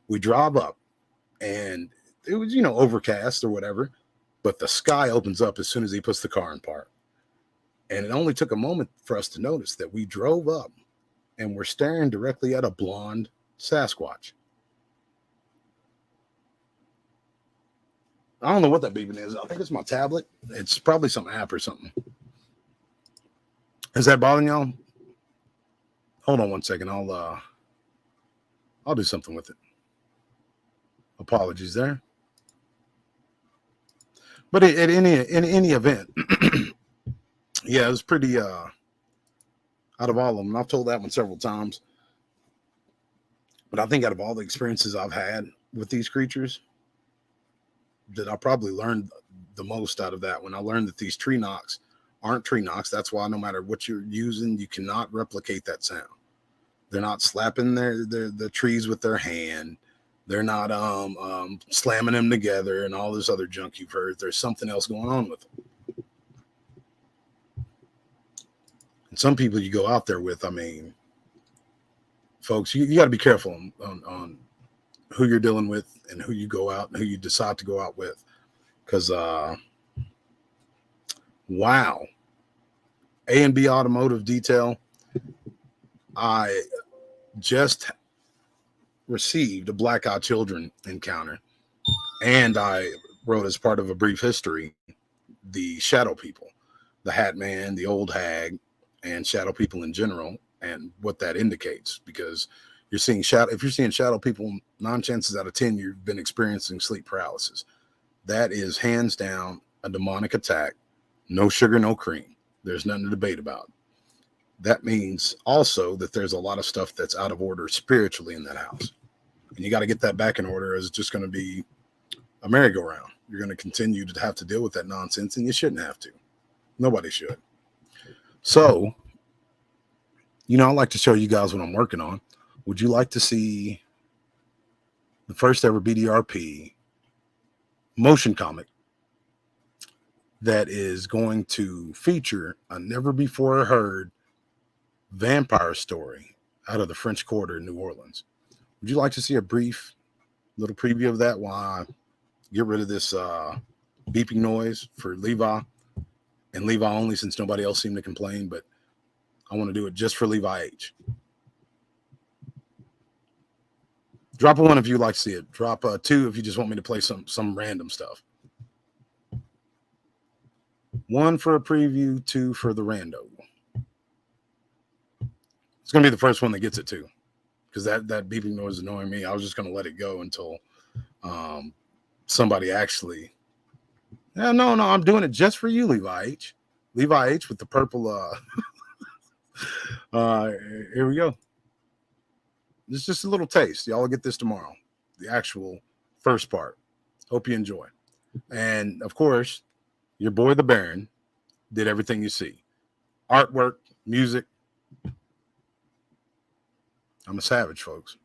We drove up, and it was, overcast or whatever. But the sky opens up as soon as he puts the car in park. And it only took a moment for us to notice that we drove up and we're staring directly at a blonde Sasquatch. I don't know what that beeping is. I think it's my tablet. It's probably some app or something. Is that bothering y'all? Hold on one second. I'll do something with it. Apologies there. But in any event, yeah, it was pretty out of all of them. I've told that one several times. But I think out of all the experiences I've had with these creatures, that I probably learned the most out of that when I learned that these tree knocks aren't tree knocks. That's why no matter what you're using, you cannot replicate that sound. They're not slapping the trees with their hand. They're not slamming them together and all this other junk you've heard. There's something else going on with them. And some people you go out there with, I mean, folks, you got to be careful on who you're dealing with and who you go out and who you decide to go out with. Because, wow. A&B Automotive Detail, I just received a Black Eyed Children encounter. And I wrote as part of a brief history, the shadow people, the Hat Man, the old hag, and shadow people in general, and what that indicates. Because you're seeing shadow, if you're seeing shadow people, 9 chances out of 10, you've been experiencing sleep paralysis. That is hands down a demonic attack. No sugar, no cream. There's nothing to debate about. That means also that there's a lot of stuff that's out of order spiritually in that house. And you got to get that back in order, as it's just going to be a merry-go-round. You're going to continue to have to deal with that nonsense, and you shouldn't have to. Nobody should. So, I like to show you guys what I'm working on. Would you like to see the first ever BDRP motion comic that is going to feature a never before heard vampire story out of the French Quarter in New Orleans? Would you like to see a brief little preview of that while I get rid of this beeping noise for Levi, and Levi only, since nobody else seemed to complain, but I want to do it just for Levi H. Drop a 1 if you'd like to see it. Drop a 2 if you just want me to play some random stuff. 1 for a preview, 2 for the rando. It's going to be the first one that gets it too, because that beeping noise is annoying me. I was just going to let it go until somebody actually. Yeah, no, I'm doing it just for you, Levi H. Levi H with the purple. Here we go. This is just a little taste. Y'all will get this tomorrow. The actual first part. Hope you enjoy. And of course, your boy the Baron did everything you see. Artwork, music. I'm a savage, folks.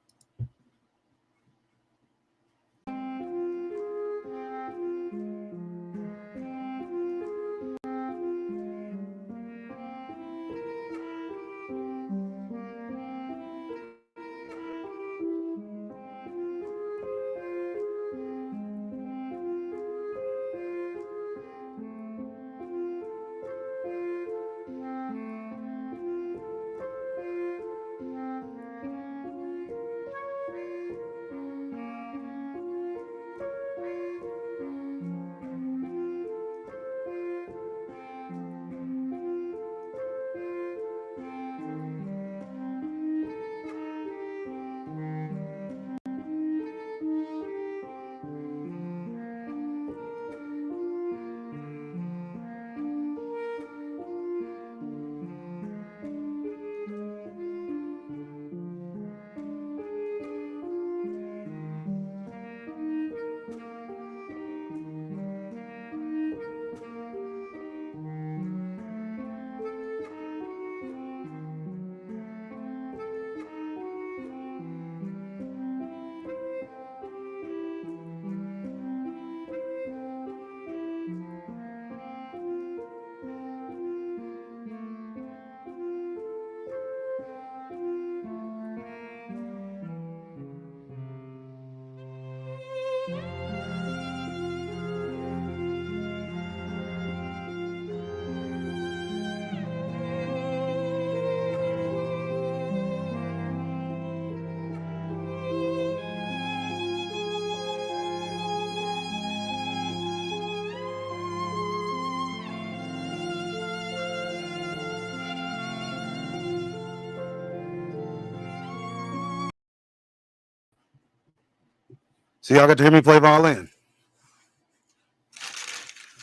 See, y'all got to hear me play violin.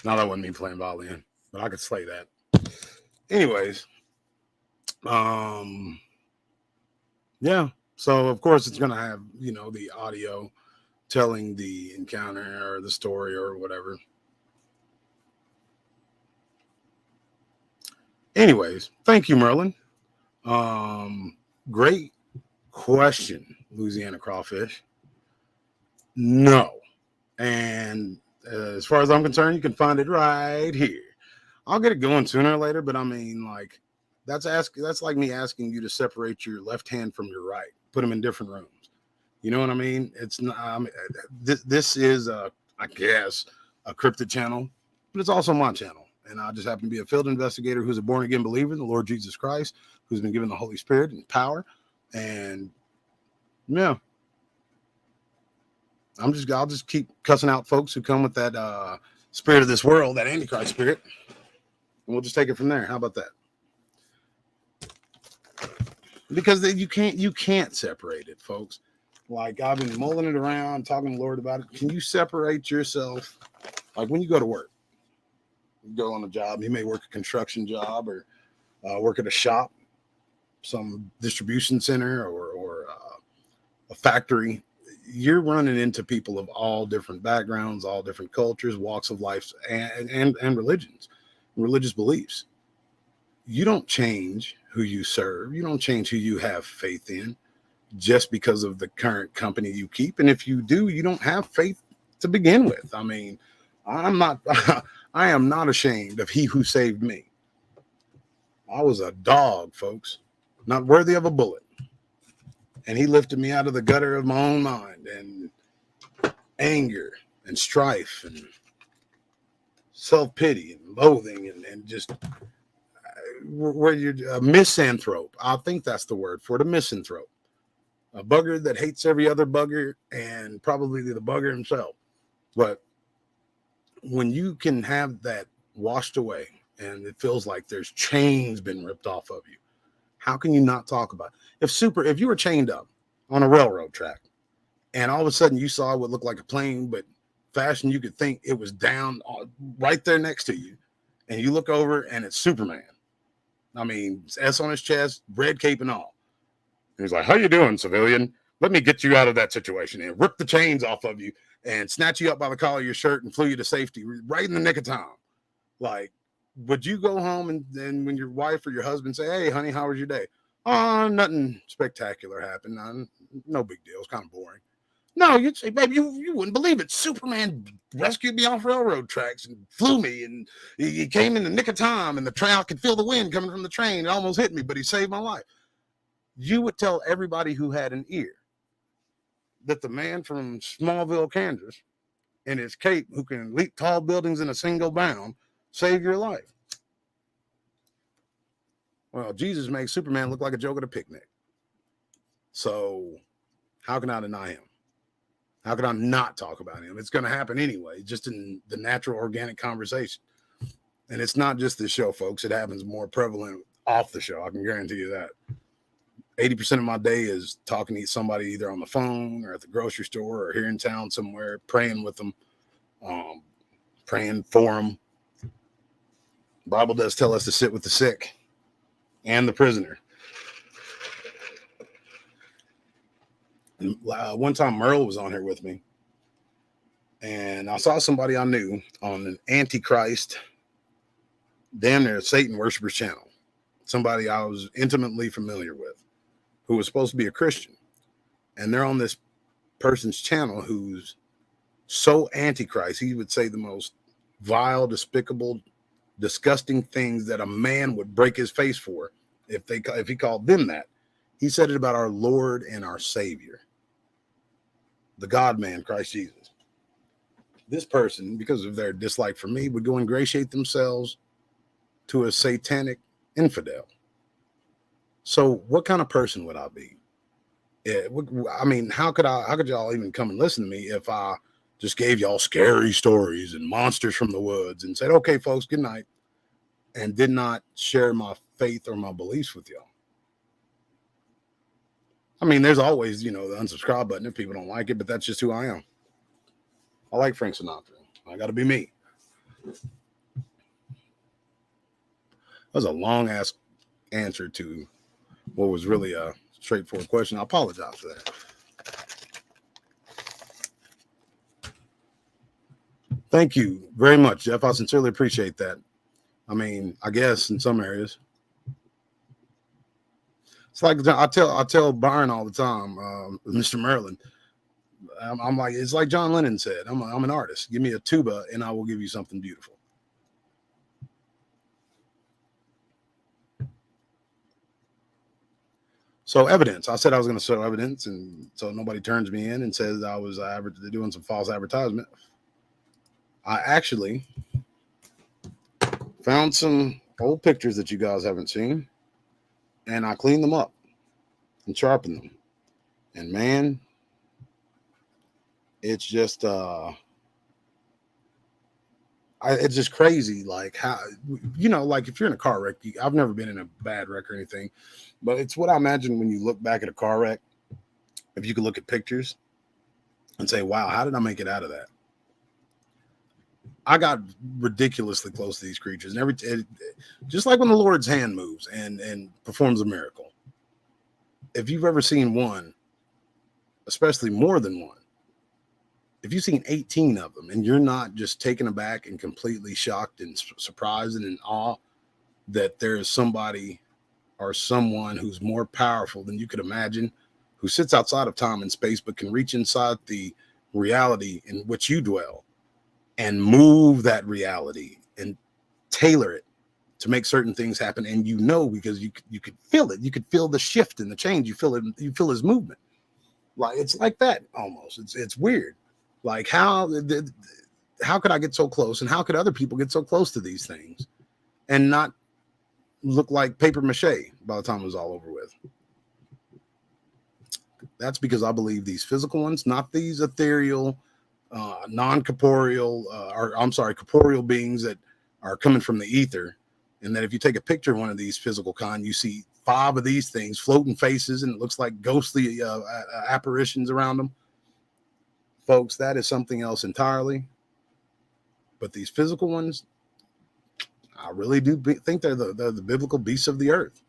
No, that wasn't me playing violin, but I could slay that. Anyways, yeah. So of course it's gonna have, you know, the audio telling the encounter or the story or whatever. Anyways, thank you, Merlin. Great question, Louisiana Crawfish. No. And as far as I'm concerned, you can find it right here. I'll get it going sooner or later, but I mean, like, that's like me asking you to separate your left hand from your right, put them in different rooms. You know what I mean? It's not. This is I guess, a cryptid channel, but it's also my channel, and I just happen to be a field investigator who's a born again believer in the Lord Jesus Christ, who's been given the Holy Spirit and power, and yeah. I'll just keep cussing out folks who come with that spirit of this world, that Antichrist spirit, and we'll just take it from there. How about that? Because you can't separate it, folks. Like, I've been mulling it around, talking to the Lord about it. Can you separate yourself? Like, when you go to work, you go on a job, you may work a construction job or work at a shop, some distribution center or a factory. You're running into people of all different backgrounds, all different cultures, walks of life, and religions, religious beliefs. You don't change who you serve. You don't change who you have faith in just because of the current company you keep. And if you do, you don't have faith to begin with. I mean, I am not ashamed of he who saved me. I was a dog, folks, not worthy of a bullet. And he lifted me out of the gutter of my own mind and anger and strife and self-pity and loathing and just where you're a misanthrope. I think that's the word for it, a misanthrope. A bugger that hates every other bugger and probably the bugger himself. But when you can have that washed away and it feels like there's chains been ripped off of you, how can you not talk about it? If you were chained up on a railroad track and all of a sudden you saw what looked like a plane, but faster than you could think, it was down right there next to you, and you look over and it's Superman. I mean, S on his chest, red cape and all. And he's like, "How you doing, civilian? Let me get you out of that situation," and rip the chains off of you and snatch you up by the collar of your shirt and flew you to safety right in the nick of time. Like, would you go home and then when your wife or your husband say, "Hey, honey, how was your day?" "Oh, nothing spectacular happened. No big deal. It's kind of boring." No, you'd say, "Baby, you wouldn't believe it. Superman rescued me off railroad tracks and flew me, and he came in the nick of time, and the train, I could feel the wind coming from the train. It almost hit me, but he saved my life." You would tell everybody who had an ear that the man from Smallville, Kansas, in his cape, who can leap tall buildings in a single bound, saved your life. Well, Jesus makes Superman look like a joke at a picnic. So how can I deny him? How can I not talk about him? It's going to happen anyway, just in the natural organic conversation. And it's not just this show, folks. It happens more prevalent off the show. I can guarantee you that. 80% of my day is talking to somebody either on the phone or at the grocery store or here in town somewhere, praying with them, praying for them. The Bible does tell us to sit with the sick and the prisoner. And, one time Merle was on here with me, and I saw somebody I knew on an Antichrist, damn near Satan worshipers channel, somebody I was intimately familiar with, who was supposed to be a Christian. And they're on this person's channel who's so Antichrist, he would say the most vile, despicable, disgusting things that a man would break his face for if he called them that. He said it about our Lord and our Savior, the God-man, Christ Jesus. This person, because of their dislike for me, would go ingratiate themselves to a satanic infidel. So what kind of person would I be? I mean, how could y'all even come and listen to me if I just gave y'all scary stories and monsters from the woods and said, "Okay, folks, good night," and did not share my faith or my beliefs with y'all? I mean, there's always, the unsubscribe button if people don't like it, but that's just who I am. I like Frank Sinatra. I got to be me. That was a long ass answer to what was really a straightforward question. I apologize for that. Thank you very much, Jeff. I sincerely appreciate that. I mean, I guess in some areas. It's like I tell Byron all the time, Mr. Merlin. I'm like, it's like John Lennon said. I'm an artist. Give me a tuba, and I will give you something beautiful. So evidence. I said I was going to show evidence, and so nobody turns me in and says I was doing some false advertisement. I actually found some old pictures that you guys haven't seen, and I cleaned them up and sharpened them. And man, it's just it's just crazy. Like how, like if you're in a car wreck, I've never been in a bad wreck or anything, but it's what I imagine when you look back at a car wreck. If you could look at pictures and say, "Wow, how did I make it out of that?" I got ridiculously close to these creatures, and just like when the Lord's hand moves and performs a miracle. If you've ever seen one, especially more than one, if you've seen 18 of them and you're not just taken aback and completely shocked and surprised and in awe that there is somebody or someone who's more powerful than you could imagine, who sits outside of time and space but can reach inside the reality in which you dwell and move that reality and tailor it to make certain things happen. And because you could feel it. You could feel the shift and the change. You feel it. You feel his movement. Like it's like that almost. It's weird. Like how could I get so close, and how could other people get so close to these things and not look like paper mache by the time it was all over with? That's because I believe these physical ones, not these ethereal, non-corporeal, corporeal beings that are coming from the ether. And that if you take a picture of one of these physical kind, you see 5 of these things, floating faces, and it looks like ghostly apparitions around them. Folks, that is something else entirely. But these physical ones, I really do think they're the biblical beasts of the earth.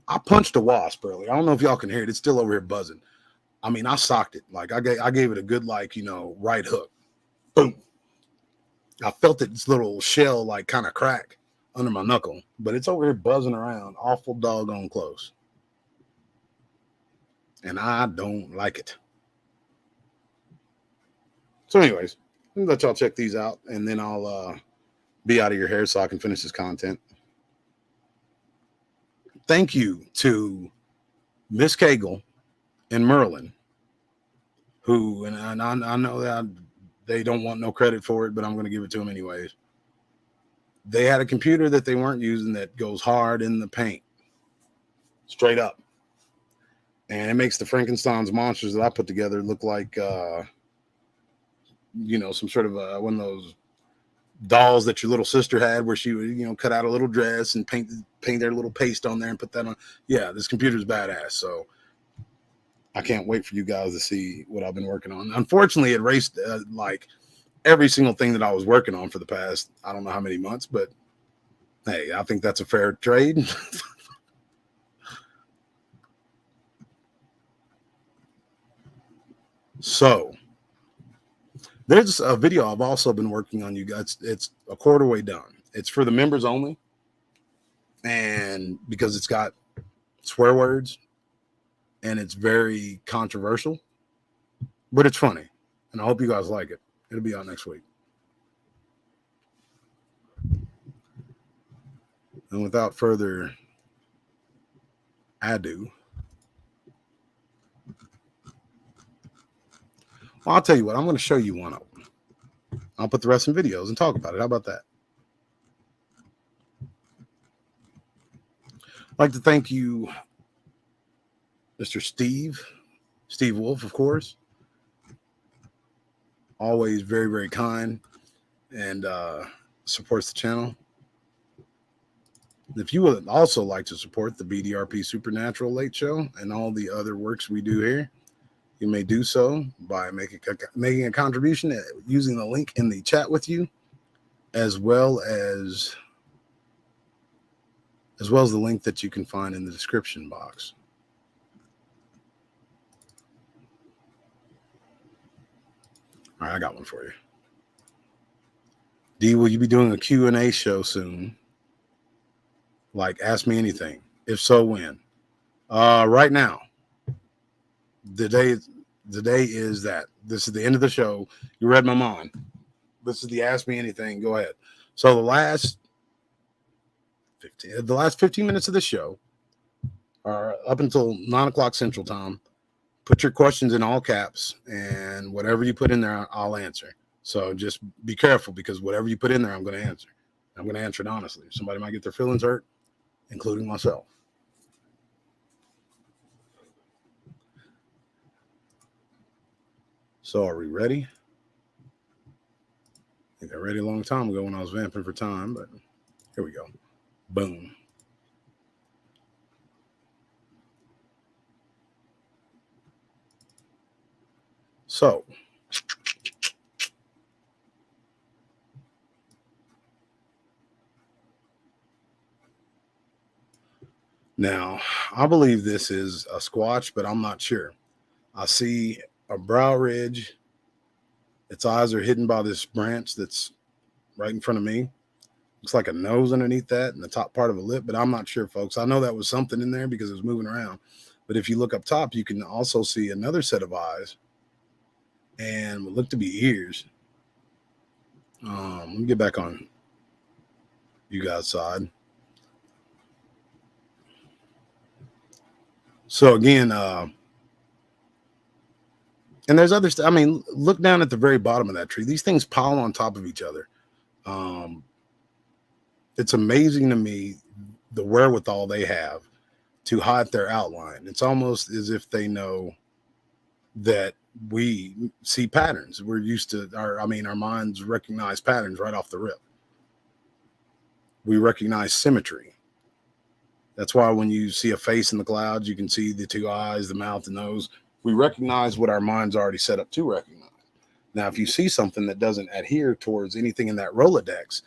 I punched a wasp earlier. I don't know if y'all can hear it. It's still over here buzzing. I mean, I socked it. Like I gave it a good, right hook. Boom. I felt its little shell kind of crack under my knuckle, but it's over here buzzing around awful doggone close. And I don't like it. So anyways, let me let y'all check these out, and then I'll be out of your hair so I can finish this content. Thank you to Miss Cagle and Merlin, who, and I know that they don't want no credit for it, but I'm going to give it to them anyways. They had a computer that they weren't using that goes hard in the paint, straight up. And it makes the Frankenstein's monsters that I put together look like, some sort of one of those dolls that your little sister had where she would, cut out a little dress and paint their little paste on there and put that on. Yeah, this computer's badass. So I can't wait for you guys to see what I've been working on. Unfortunately, it erased every single thing that I was working on for the past, I don't know how many months, but hey, I think that's a fair trade. So there's a video I've also been working on, you guys. It's a quarter way done. It's for the members only. And because it's got swear words and it's very controversial, but it's funny. And I hope you guys like it. It'll be out next week. And without further ado, well, I'll tell you what, I'm going to show you one of them. I'll put the rest in videos and talk about it. How about that? I'd like to thank you, Mr. Steve Wolf, of course. Always very, very kind and supports the channel. If you would also like to support the BDRP Supernatural Late Show and all the other works we do here, you may do so by making a contribution using the link in the chat with you, as well as the link that you can find in the description box. All right, I got one for you. D, will you be doing a Q&A show soon? Like, ask me anything. If so, when? Right now. The day is that. This is the end of the show. You read my mind. This is the ask me anything. Go ahead. So the last 15 minutes of the show are up until 9 o'clock Central Time. Put your questions in all caps, and whatever you put in there, I'll answer. So just be careful, because whatever you put in there, I'm going to answer. I'm going to answer it honestly. Somebody might get their feelings hurt, including myself. So are we ready? I think I ready a long time ago when I was vamping for time, but here we go. Boom. So, now I believe this is a squatch, but I'm not sure. I see a brow ridge. Its eyes are hidden by this branch that's right in front of me. Looks like a nose underneath that and the top part of a lip, but I'm not sure, folks. I know that was something in there because it was moving around. But if you look up top, you can also see another set of eyes and what look to be ears. Let me get back on you guys' side. So again, and there's other stuff. I mean, look down at the very bottom of that tree. These things pile on top of each other. It's amazing to me the wherewithal they have to hide their outline. It's almost as if they know that we see patterns. We're used to our minds recognize patterns right off the rip. We recognize symmetry. That's why when you see a face in the clouds, you can see the two eyes, the mouth, the nose. We recognize what our mind's already set up to recognize. Now, if you see something that doesn't adhere towards anything in that Rolodex,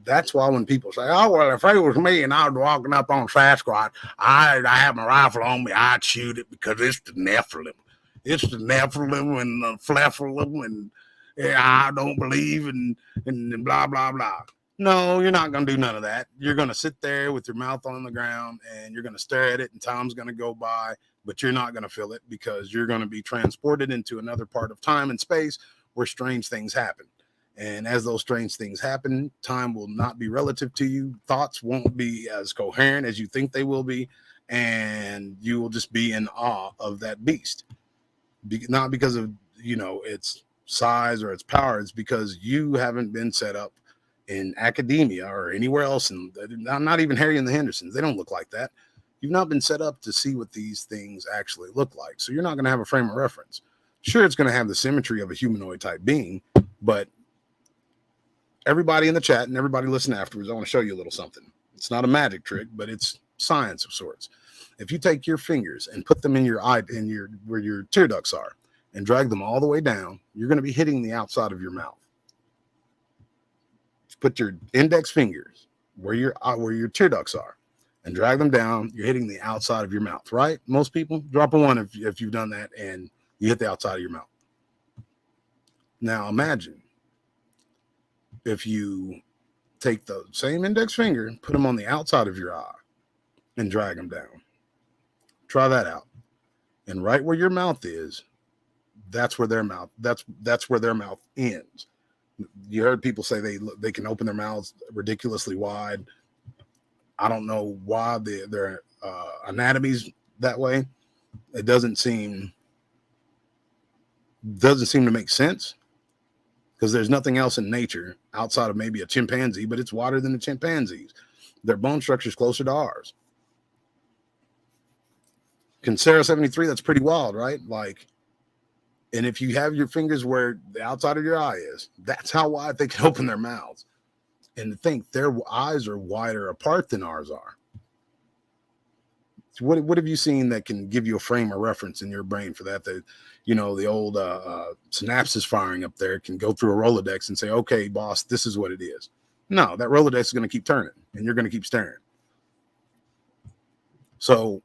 that's why when people say, oh, well, if it was me and I was walking up on Sasquatch, I have my rifle on me, I'd shoot it because it's the Nephilim. It's the Nephilim and the Flephilim, and I don't believe and blah, blah, blah. No, you're not going to do none of that. You're going to sit there with your mouth on the ground and you're going to stare at it, and time's going to go by, but you're not going to feel it because you're going to be transported into another part of time and space where strange things happen. And as those strange things happen, time will not be relative to you. Thoughts won't be as coherent as you think they will be. And you will just be in awe of that beast. Not because of, its size or its power. It's because you haven't been set up in academia or anywhere else. And not even Harry and the Hendersons. They don't look like that. You've not been set up to see what these things actually look like. So you're not going to have a frame of reference. Sure, it's going to have the symmetry of a humanoid type being, but everybody in the chat and everybody listening afterwards, I want to show you a little something. It's not a magic trick, but it's science of sorts. If you take your fingers and put them in your eye, where your tear ducts are, and drag them all the way down, you're going to be hitting the outside of your mouth. Put your index fingers where your tear ducts are, and drag them down. You're hitting the outside of your mouth, right? Most people drop a 1 if you've done that and you hit the outside of your mouth. Now imagine if you take the same index finger, put them on the outside of your eye, and drag them down. Try that out. And right where your mouth is, that's where their mouth. That's where their mouth ends. You heard people say they can open their mouths ridiculously wide. I don't know why their anatomy's that way. It doesn't seem to make sense, because there's nothing else in nature outside of maybe a chimpanzee, but it's wider than the chimpanzees. Their bone structure is closer to ours. Kinsera 73, that's pretty wild, right? And if you have your fingers where the outside of your eye is, that's how wide they can open their mouths. And to think their eyes are wider apart than ours are. What have you seen that can give you a frame of reference in your brain for that? That, you know, the old synapses firing up there can go through a Rolodex and say, okay, boss, this is what it is. No, that Rolodex is going to keep turning and you're going to keep staring. So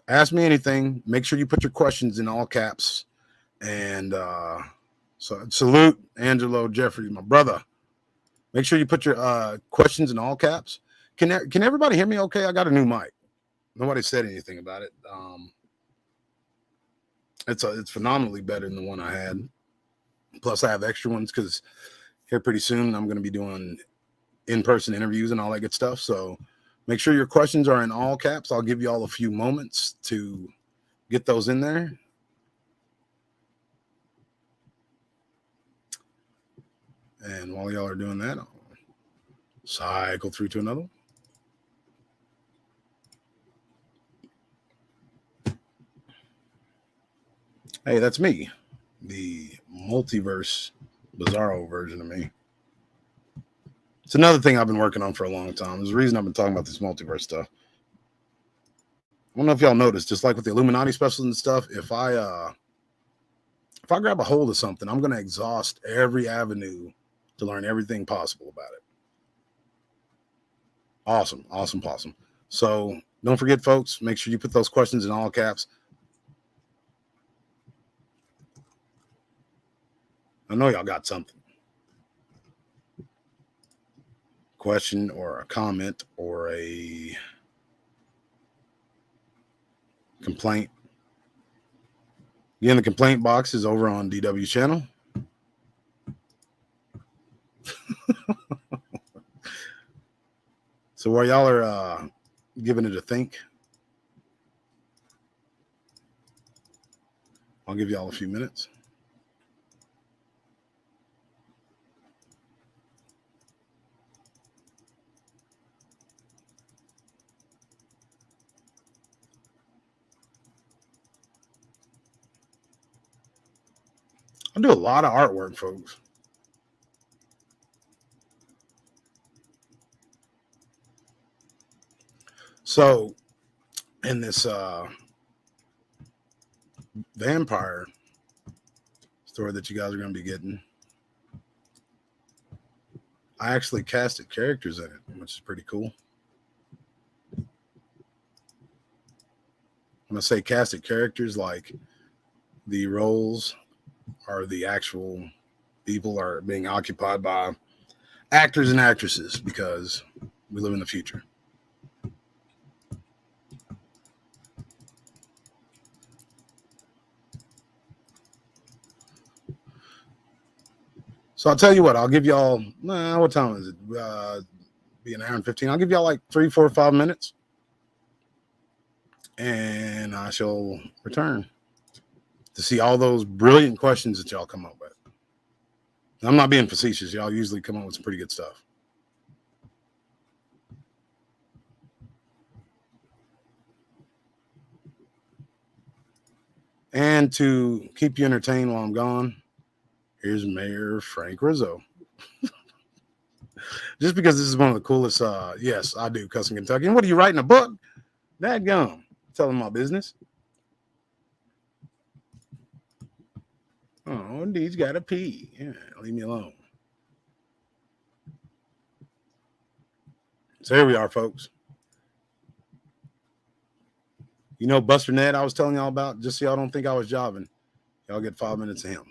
ask me anything. Make sure you put your questions in all caps. And so salute Angelo Jeffrey, my brother. Make sure you put your questions in all caps. Can everybody hear me okay? I got a new mic. Nobody said anything about it. It's phenomenally better than the one I had. Plus, I have extra ones because here pretty soon I'm going to be doing in-person interviews and all that good stuff. So make sure your questions are in all caps. I'll give you all a few moments to get those in there. And while y'all are doing that, I'll cycle through to another one. Hey, that's me, the multiverse bizarro version of me. It's another thing I've been working on for a long time. There's a reason I've been talking about this multiverse stuff. I don't know if y'all noticed, just like with the Illuminati specials and stuff, if I grab a hold of something, I'm going to exhaust every avenue to learn everything possible about it. Awesome, awesome, awesome. So don't forget, folks, make sure you put those questions in all caps. I know y'all got something. Question or a comment or a complaint. Again, the complaint box is over on DW channel. So while y'all are giving it a think, I'll give y'all a few minutes. I do a lot of artwork, folks. So in this vampire story that you guys are going to be getting, I actually casted characters in it, which is pretty cool. When I say casted characters, like the roles are the actual people are being occupied by actors and actresses because we live in the future. So I'll tell you what, I'll give y'all, what time is it? Be an hour and 15. I'll give y'all like 3, 4, 5 minutes. And I shall return to see all those brilliant questions that y'all come up with. I'm not being facetious. Y'all usually come up with some pretty good stuff. And to keep you entertained while I'm gone, here's Mayor Frank Rizzo. Just because this is one of the coolest, yes, I do cuss in Kentucky. And what are you writing, a book? Dadgum. Telling my business. Oh, indeed, got to pee. Yeah, leave me alone. So here we are, folks. You know Buster Ned I was telling y'all about, just so y'all don't think I was jobbing. Y'all get 5 minutes of him.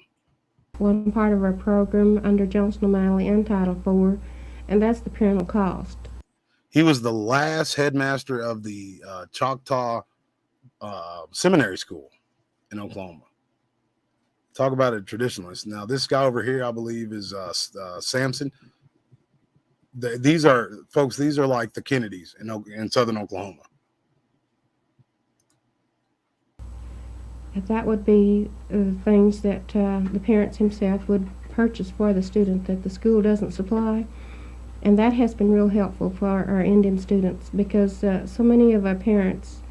One part of our program under Johnson O'Malley and Title IV, and that's the parental cost. He was the last headmaster of the Choctaw seminary school in Oklahoma. Talk about a traditionalist. Now, this guy over here, I believe, is Samson. These are, folks, these are like the Kennedys in southern Oklahoma. That would be the things that the parents himself would purchase for the student that the school doesn't supply. And that has been real helpful for our Indian students because so many of our parents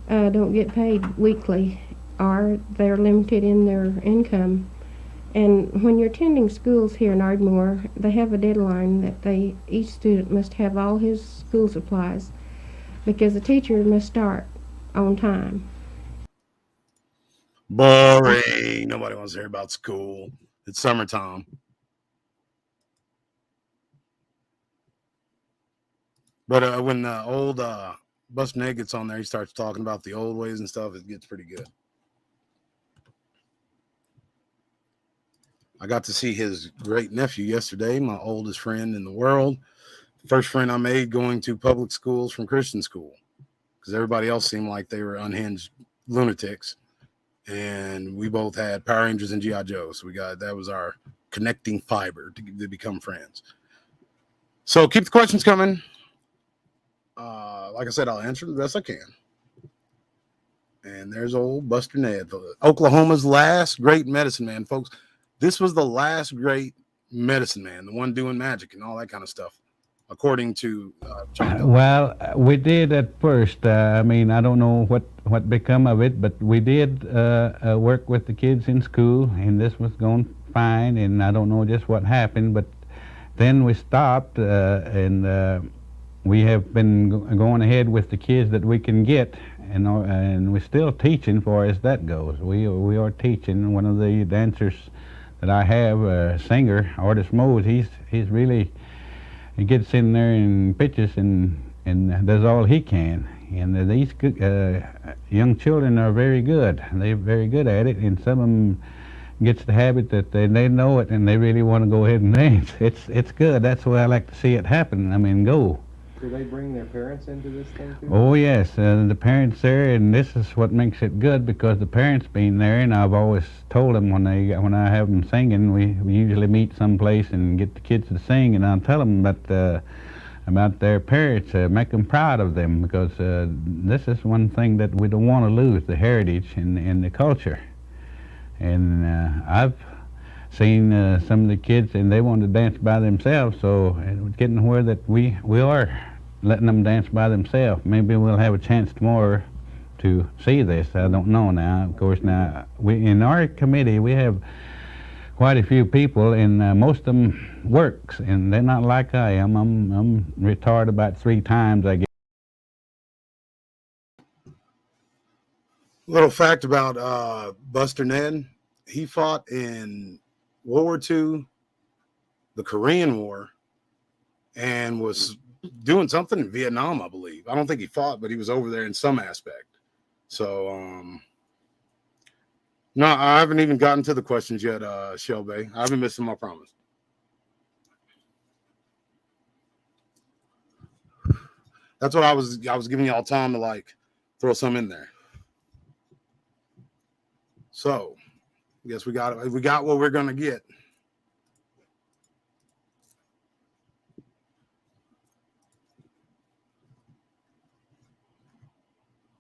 don't get paid weekly or they're limited in their income. And when you're attending schools here in Ardmore, they have a deadline that each student must have all his school supplies because the teacher must start on time. Boring. Nobody wants to hear about school. It's summertime. But when old Buster Ned gets on there, he starts talking about the old ways and stuff. It gets pretty good. I got to see his great nephew yesterday, my oldest friend in the world. First friend I made going to public schools from Christian school, because everybody else seemed like they were unhinged lunatics. And we both had Power Rangers and G.I. Joe. So that was our connecting fiber to become friends. So keep the questions coming. Like I said, I'll answer the best I can. And there's old Buster Ned, Oklahoma's last great medicine man, folks. This was the last great medicine man, the one doing magic and all that kind of stuff, according to John. Well, we did at first. I mean, I don't know what become of it, but we did work with the kids in school, and this was going fine, and I don't know just what happened, but then we stopped, and we have been going ahead with the kids that we can get, and we're still teaching for as that goes. We are teaching. One of the dancers that I have, singer, Artist Mose, he's really, he gets in there and pitches and does all he can. And these young children are very good. They're very good at it, and some of them gets the habit that they know it and they really want to go ahead and dance. It's good. That's the way I like to see it happen. I mean, go. Do they bring their parents into this thing too? Oh yes, the parents there, and this is what makes it good, because the parents being there, and I've always told them when I have them singing, we usually meet someplace and get the kids to sing, and I'll tell them about their parents, make them proud of them, because this is one thing that we don't want to lose, the heritage and the culture. And I've seen some of the kids, and they want to dance by themselves, so it's getting where that we are letting them dance by themselves. Maybe we'll have a chance tomorrow to see this. I don't know now. Of course, now we in our committee we have quite a few people, and most of them works, and they're not like I am. I'm retired about 3 times, I guess. Little fact about Buster Ned: he fought in World War II, the Korean War, and was doing something in Vietnam, I believe. I don't think he fought, but he was over there in some aspect. So, no, I haven't even gotten to the questions yet, Shelby. I haven't missed them, I promise. That's what I was giving y'all time to like throw some in there. So, I guess we got what we're gonna get.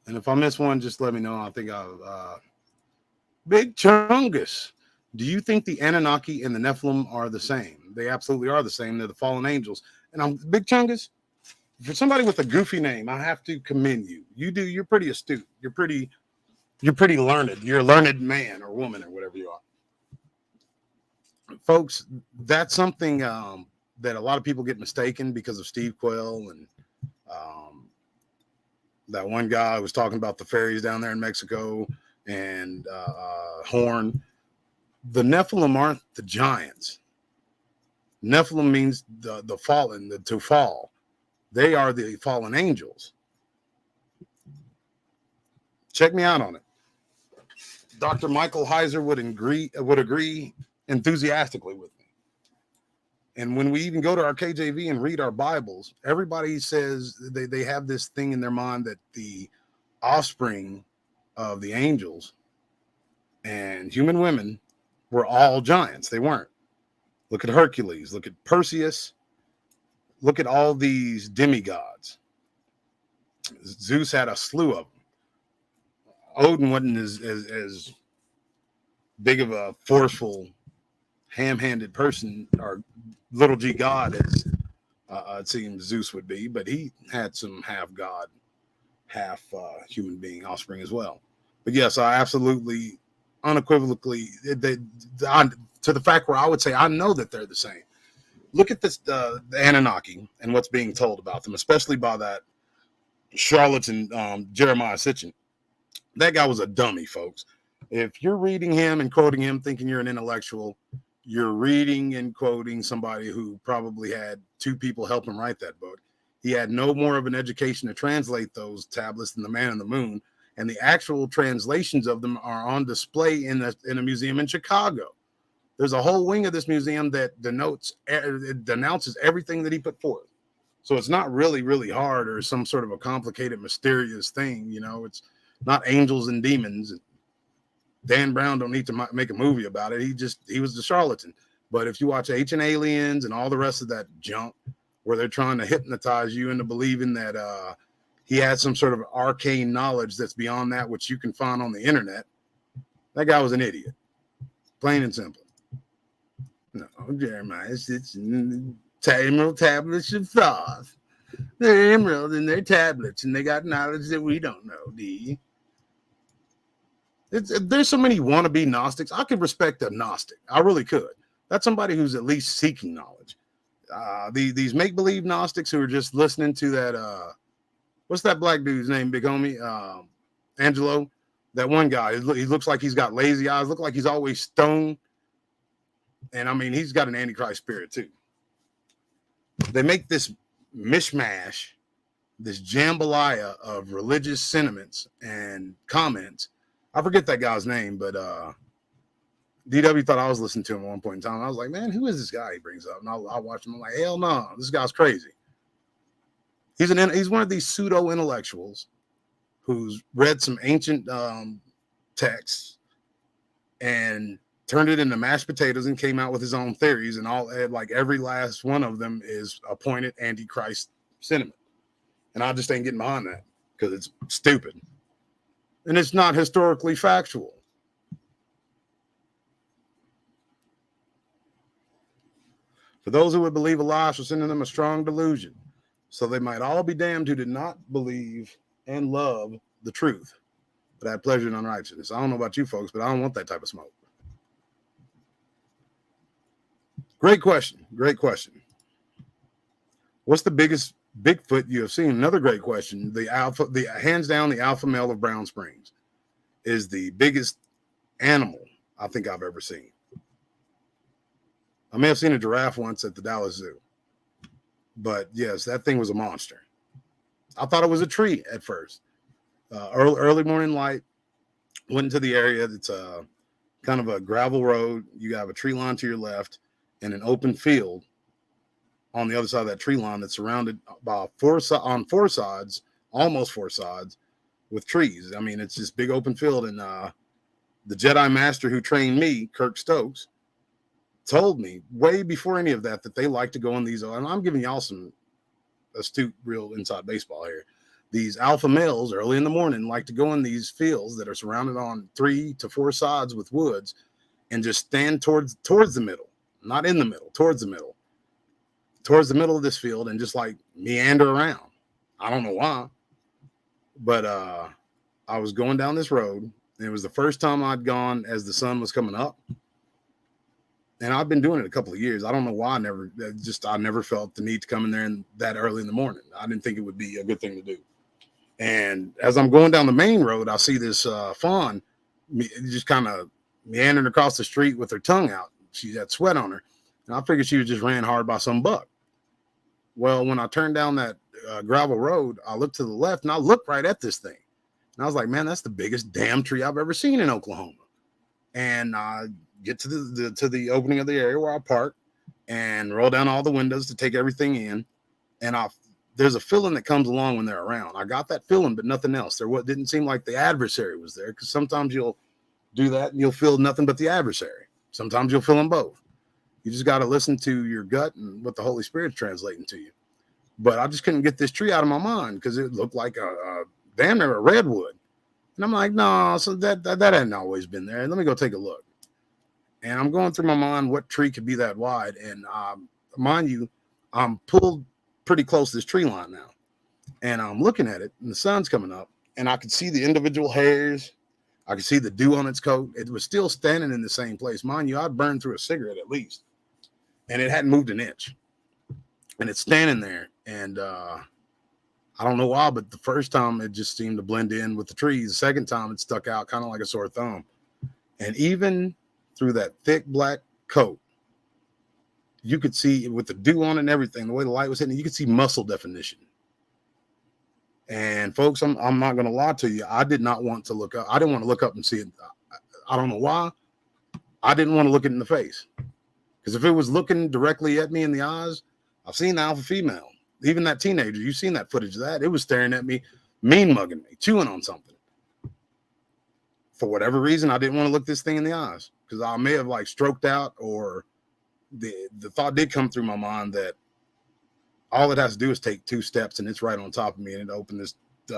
And if I miss one, just let me know. I think I'll Big Chungus. Do you think the Anunnaki and the Nephilim are the same? They absolutely are the same. They're the fallen angels. And I'm Big Chungus. For somebody with a goofy name, I have to commend you. You're pretty astute. You're pretty learned. You're a learned man or woman or whatever you are. Folks, that's something that a lot of people get mistaken because of Steve Quayle and that one guy was talking about the fairies down there in Mexico and Horn. The Nephilim aren't the giants. Nephilim means the fallen, to fall. They are the fallen angels. Check me out on it. Dr. Michael Heiser would agree enthusiastically with me. And when we even go to our KJV and read our Bibles, everybody says they have this thing in their mind that the offspring of the angels and human women were all giants. They weren't. Look at Hercules. Look at Perseus. Look at all these demigods. Zeus had a slew of them. Odin wasn't as big of a forceful, ham-handed person or little g god as it seems Zeus would be, but he had some half god, half human being offspring as well. But yes, I absolutely, unequivocally, to to the fact where I would say I know that they're the same. Look at this, the Anunnaki and what's being told about them, especially by that charlatan Jeremiah Sitchin. That guy was a dummy, folks. If you're reading him and quoting him thinking you're an intellectual, you're reading and quoting somebody who probably had 2 people help him write that book. He had no more of an education to translate those tablets than the man in the moon, and the actual translations of them are on display in a museum in Chicago. There's a whole wing of this museum that denounces everything that he put forth. So it's not really, really hard or some sort of a complicated, mysterious thing. You know, it's not angels and demons. Dan Brown don't need to make a movie about it. He was the charlatan. But if you watch Ancient Aliens and all the rest of that junk where they're trying to hypnotize you into believing that he had some sort of arcane knowledge that's beyond that which you can find on the internet, that guy was an idiot. Plain and simple. No, Jeremiah sits in the emerald tablets of Thoth. They're emerald in their tablets, and they got knowledge that we don't know, D. There's so many wannabe Gnostics. I could respect a Gnostic. I really could. That's somebody who's at least seeking knowledge. These make-believe Gnostics who are just listening to that, what's that black dude's name, big homie? Angelo. That one guy, he looks like he's got lazy eyes, look like he's always stoned. And I mean, he's got an Antichrist spirit too. They make this mishmash, this jambalaya of religious sentiments and comments. I forget that guy's name, but DW thought I was listening to him at one point in time. I was like, man, who is this guy he brings up? And I'll watch him. I'm like, hell no, this guy's crazy. He's one of these pseudo intellectuals who's read some ancient texts and turned it into mashed potatoes and came out with his own theories, and like every last one of them is a pointed Antichrist sentiment. And I just ain't getting behind that because it's stupid. And it's not historically factual. For those who would believe a lie, shall send them a strong delusion, so they might all be damned who did not believe and love the truth, but had pleasure in unrighteousness. I don't know about you folks, but I don't want that type of smoke. Great question. Great question. What's the biggest Bigfoot you have seen? Another great question. The hands down, the alpha male of Brown Springs is the biggest animal I think I've ever seen. I may have seen a giraffe once at the Dallas Zoo, but yes, that thing was a monster. I thought it was a tree at first. Early morning light, went into the area. It's a kind of a gravel road. You have a tree line to your left and an open field on the other side of that tree line that's surrounded by on 4 sides, almost 4 sides, with trees. I mean, it's this big open field. And the Jedi Master who trained me, Kirk Stokes, told me way before any of that they like to go in these. And I'm giving y'all some astute, real inside baseball here. These alpha males early in the morning like to go in these fields that are surrounded on 3 to 4 sides with woods and just stand towards the middle, not in the middle, towards the middle of this field, and just like meander around. I don't know why, but I was going down this road, and it was the first time I'd gone as the sun was coming up. And I've been doing it a couple of years. I don't know why I never felt the need to come in there that early in the morning. I didn't think it would be a good thing to do. And as I'm going down the main road, I see this fawn just kind of meandering across the street with her tongue out. She had sweat on her. And I figured she was just ran hard by some buck. Well, when I turned down that gravel road, I looked to the left and I looked right at this thing. And I was like, man, that's the biggest damn tree I've ever seen in Oklahoma. And I get to the opening of the area where I park and roll down all the windows to take everything in. And there's a feeling that comes along when they're around. I got that feeling, but nothing else. Didn't seem like the adversary was there, because sometimes you'll do that and you'll feel nothing but the adversary. Sometimes you'll feel them both. You just got to listen to your gut and what the Holy Spirit's translating to you. But I just couldn't get this tree out of my mind because it looked like a damn near a redwood. And I'm like, no, so that hadn't always been there. Let me go take a look. And I'm going through my mind what tree could be that wide. And mind you, I'm pulled pretty close to this tree line now. And I'm looking at it, and the sun's coming up, and I could see the individual hairs. I could see the dew on its coat. It was still standing in the same place. Mind you, I'd burned through a cigarette at least, and it hadn't moved an inch. And it's standing there. And I don't know why, but the first time it just seemed to blend in with the trees. The second time it stuck out kind of like a sore thumb. And even through that thick black coat, you could see with the dew on it and everything, the way the light was hitting, you could see muscle definition. And folks, I'm not going to lie to you. I did not want to look up. I didn't want to look up and see it. I don't know why. I didn't want to look it in the face. Because if it was looking directly at me in the eyes, I've seen the alpha female. Even that teenager, you've seen that footage of that. It was staring at me, mean mugging me, chewing on something. For whatever reason, I didn't want to look this thing in the eyes. Because I may have like stroked out, or the thought did come through my mind that all it has to do is take 2 steps and it's right on top of me, and it opened this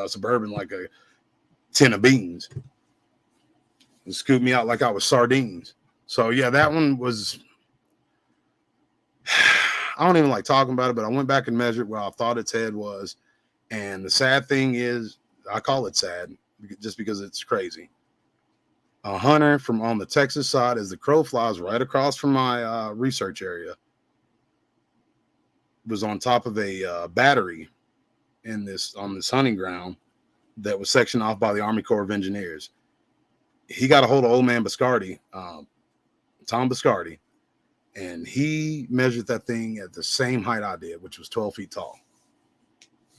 Suburban like a tin of beans and scooped me out like I was sardines. So yeah, that one was, I don't even like talking about it, but I went back and measured where I thought its head was. And the sad thing is, I call it sad just because it's crazy. A hunter from on the Texas side, as the crow flies right across from my research area, was on top of a battery on this hunting ground that was sectioned off by the Army Corps of Engineers. He got a hold of old man Biscardi, Tom Biscardi, and he measured that thing at the same height I did, which was 12 feet tall.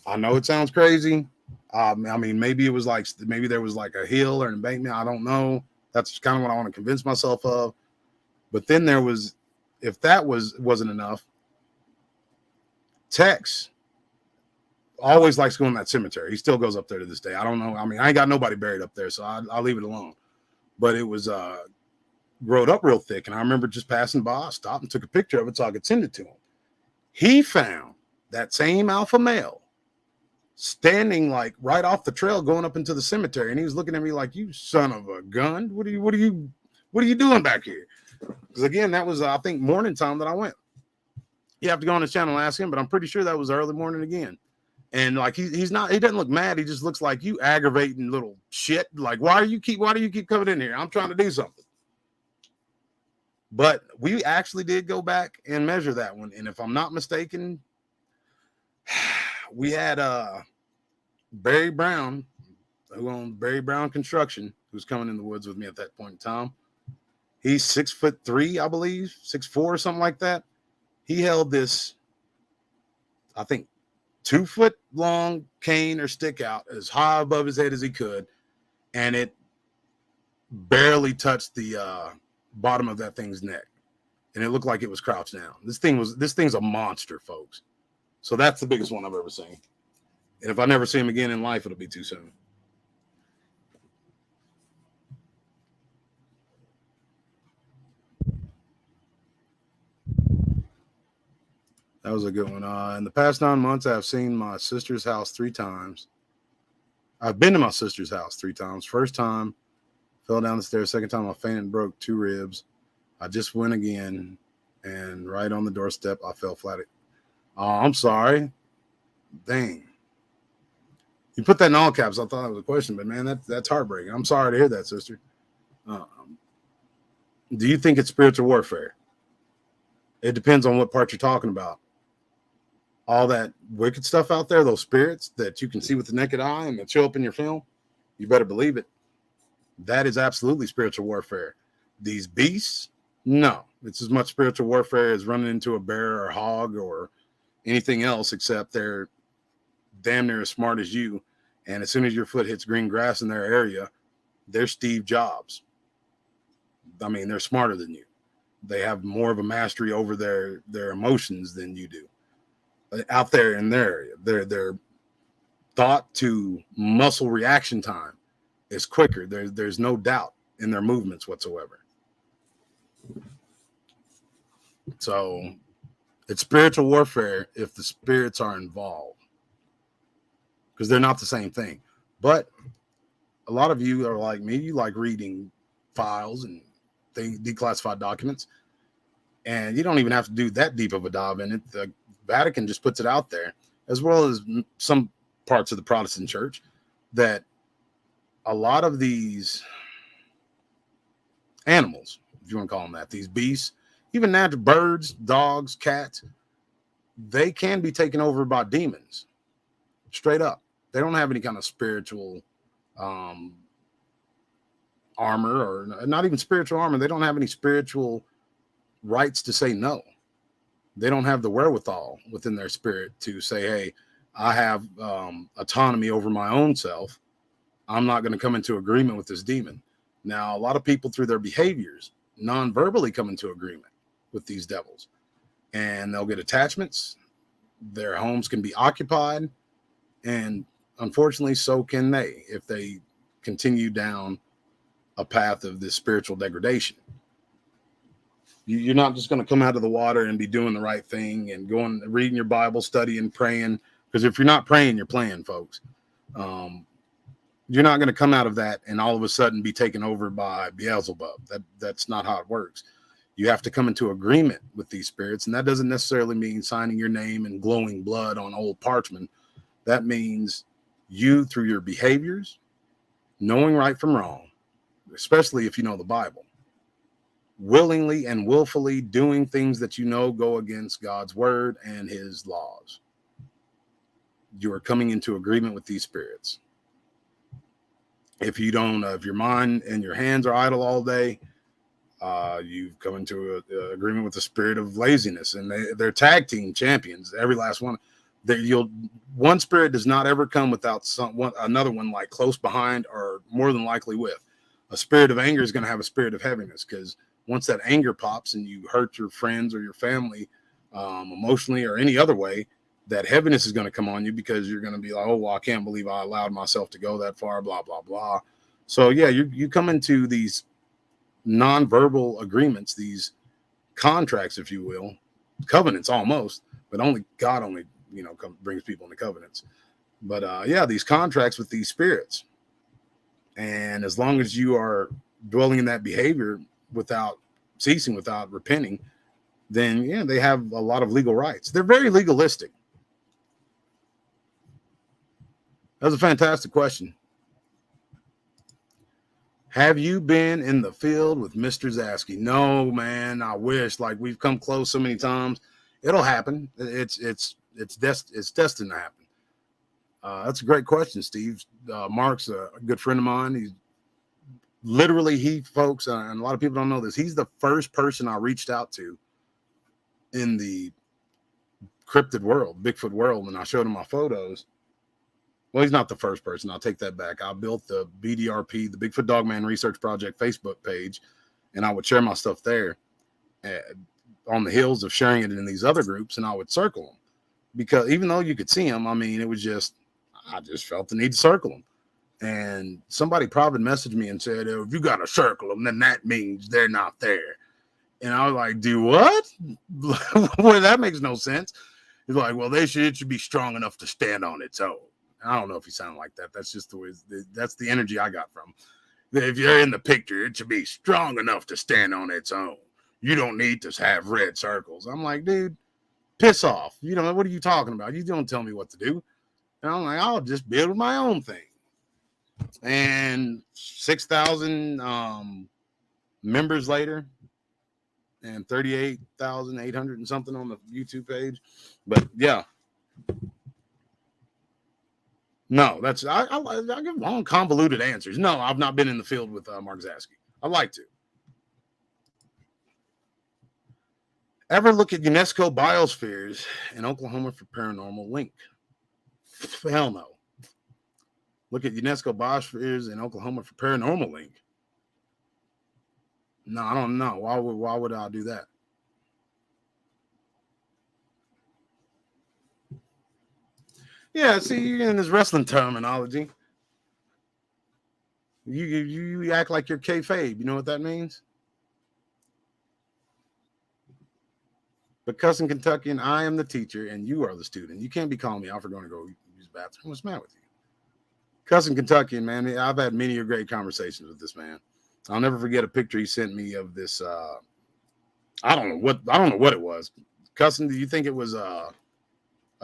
I know it sounds crazy. I mean, maybe there was like a hill or an embankment. I don't know. That's kind of what I want to convince myself of. But then there was, if that wasn't enough, Tex always likes going to that cemetery. He still goes up there to this day. I don't know. I mean, I ain't got nobody buried up there, so I'll leave it alone. But it was growed up real thick. And I remember just passing by, I stopped and took a picture of it so I could send it to him. He found that same alpha male standing like right off the trail going up into the cemetery. And he was looking at me like, you son of a gun. What are you doing back here? Because again, that was, I think, morning time that I went. You have to go on his channel and ask him, but I'm pretty sure that was early morning again. And like he doesn't look mad. He just looks like, you aggravating little shit. Like, why do you keep coming in here? I'm trying to do something. But we actually did go back and measure that one. And if I'm not mistaken, we had Barry Brown, who owned Barry Brown Construction, who's coming in the woods with me at that point in time. He's 6'3", I believe, 6'4", or something like that. He held this, I think, 2-foot long cane or stick out as high above his head as he could, and it barely touched the bottom of that thing's neck, and it looked like it was crouched down. This thing's a monster, folks. So that's the biggest one I've ever seen. And if I never see him again in life, it'll be too soon. That was a good one. In the past 9 months, I've seen my sister's house 3 times. I've been to my sister's house 3 times. First time, fell down the stairs. Second time, I fainted and broke 2 ribs. I just went again, and right on the doorstep, I fell flat. Oh, I'm sorry. Dang. You put that in all caps. I thought that was a question, but man, that's heartbreaking. I'm sorry to hear that, sister. Do you think it's spiritual warfare? It depends on what part you're talking about. All that wicked stuff out there, those spirits that you can see with the naked eye and that show up in your film, you better believe it. That is absolutely spiritual warfare. These beasts, no. It's as much spiritual warfare as running into a bear or a hog or anything else, except they're damn near as smart as you. And as soon as your foot hits green grass in their area, they're Steve Jobs. I mean, they're smarter than you. They have more of a mastery over their emotions than you do. Out there in their area, their thought to muscle reaction time is quicker. There's no doubt in their movements whatsoever. So it's spiritual warfare if the spirits are involved, because they're not the same thing. But a lot of you are like me. You like reading files and declassified documents, and you don't even have to do that deep of a dive in it. The Vatican just puts it out there, as well as some parts of the Protestant church, that a lot of these animals, if you want to call them that, these beasts, even natural birds, dogs, cats, they can be taken over by demons. Straight up. They don't have any kind of spiritual armor, or not even spiritual armor. They don't have any spiritual rights to say no. They don't have the wherewithal within their spirit to say, hey, I have autonomy over my own self. I'm not going to come into agreement with this demon. Now, a lot of people through their behaviors non-verbally come into agreement with these devils, and they'll get attachments. Their homes can be occupied, and unfortunately, so can they if they continue down a path of this spiritual degradation. You're not just going to come out of the water and be doing the right thing and going reading your Bible, studying, praying. Because if you're not praying, you're playing, folks. You're not going to come out of that and all of a sudden be taken over by Beelzebub. That's not how it works. You have to come into agreement with these spirits, and that doesn't necessarily mean signing your name and glowing blood on old parchment. That means you, through your behaviors, knowing right from wrong, especially if you know the Bible, willingly and willfully doing things that you know go against God's word and his laws. You are coming into agreement with these spirits. If you don't, if your mind and your hands are idle all day, you've come into an agreement with the spirit of laziness, and they're tag team champions. Every last one. One spirit does not ever come without another one like close behind, or more than likely with. A spirit of anger is going to have a spirit of heaviness, because once that anger pops and you hurt your friends or your family emotionally or any other way, that heaviness is going to come on you, because you're going to be like, oh, well, I can't believe I allowed myself to go that far, blah, blah, blah. So, yeah, you come into these nonverbal agreements, these contracts, if you will, covenants almost, but only God brings people into covenants. But, yeah, these contracts with these spirits. And as long as you are dwelling in that behavior without ceasing, without repenting, then, yeah, they have a lot of legal rights. They're very legalistic. That was a fantastic question. Have you been in the field with Mr. Zasky? No, man. I wish. Like, we've come close so many times. It'll happen. It's destined to happen. That's a great question, Steve. Mark's a good friend of mine. He's literally, folks, and a lot of people don't know this, he's the first person I reached out to in the cryptid world, Bigfoot world, when I showed him my photos. Well, he's not the first person. I'll take that back. I built the BDRP, the Bigfoot Dogman Research Project Facebook page, and I would share my stuff there on the heels of sharing it in these other groups, and I would circle them. Because even though you could see them, I mean, I just felt the need to circle them. And somebody private messaged me and said, if you got to circle them, then that means they're not there. And I was like, do what? Well, that makes no sense. He's like, well, it should be strong enough to stand on its own. I don't know if he sounded like that. That's just the way, that's the energy I got from him. If you're in the picture, it should be strong enough to stand on its own. You don't need to have red circles. I'm like, dude, piss off. You know, what are you talking about? You don't tell me what to do. And I'm like, I'll just build my own thing. And 6,000 members later, and 38,800 and something on the YouTube page. But yeah. No, I give long, convoluted answers. No, I've not been in the field with Mark Zasky. I'd like to. Ever look at UNESCO biospheres in Oklahoma for paranormal link? Hell no. Look at UNESCO biospheres in Oklahoma for paranormal link. No, I don't know. Why would I do that? Yeah, see, you're in this wrestling terminology. You act like you're kayfabe. You know what that means? But cussing Kentuckian, I am the teacher and you are the student. You can't be calling me out for going to go use the bathroom. What's the matter with you? Cussing Kentuckian, man. I've had many great conversations with this man. I'll never forget a picture he sent me of this. I don't know what it was. Cussing. Do you think it was a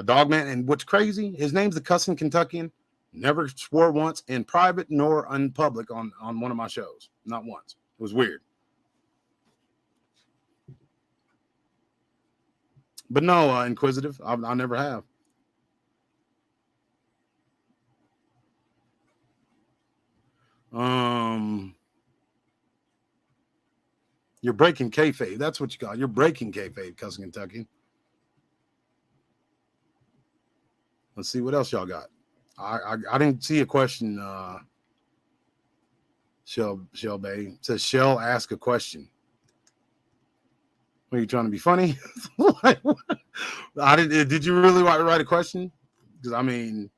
Dogman? And what's crazy, his name's the Cussing Kentuckian. Never swore once in private nor in public on one of my shows. Not once. It was weird. But no, inquisitive. I never have. You're breaking kayfabe. That's what you got. You're breaking kayfabe, Cousin Kentucky. Let's see what else y'all got. I didn't see a question. Shell Bay says Shell ask a question. Are you trying to be funny? Did you really write a question? Because I mean,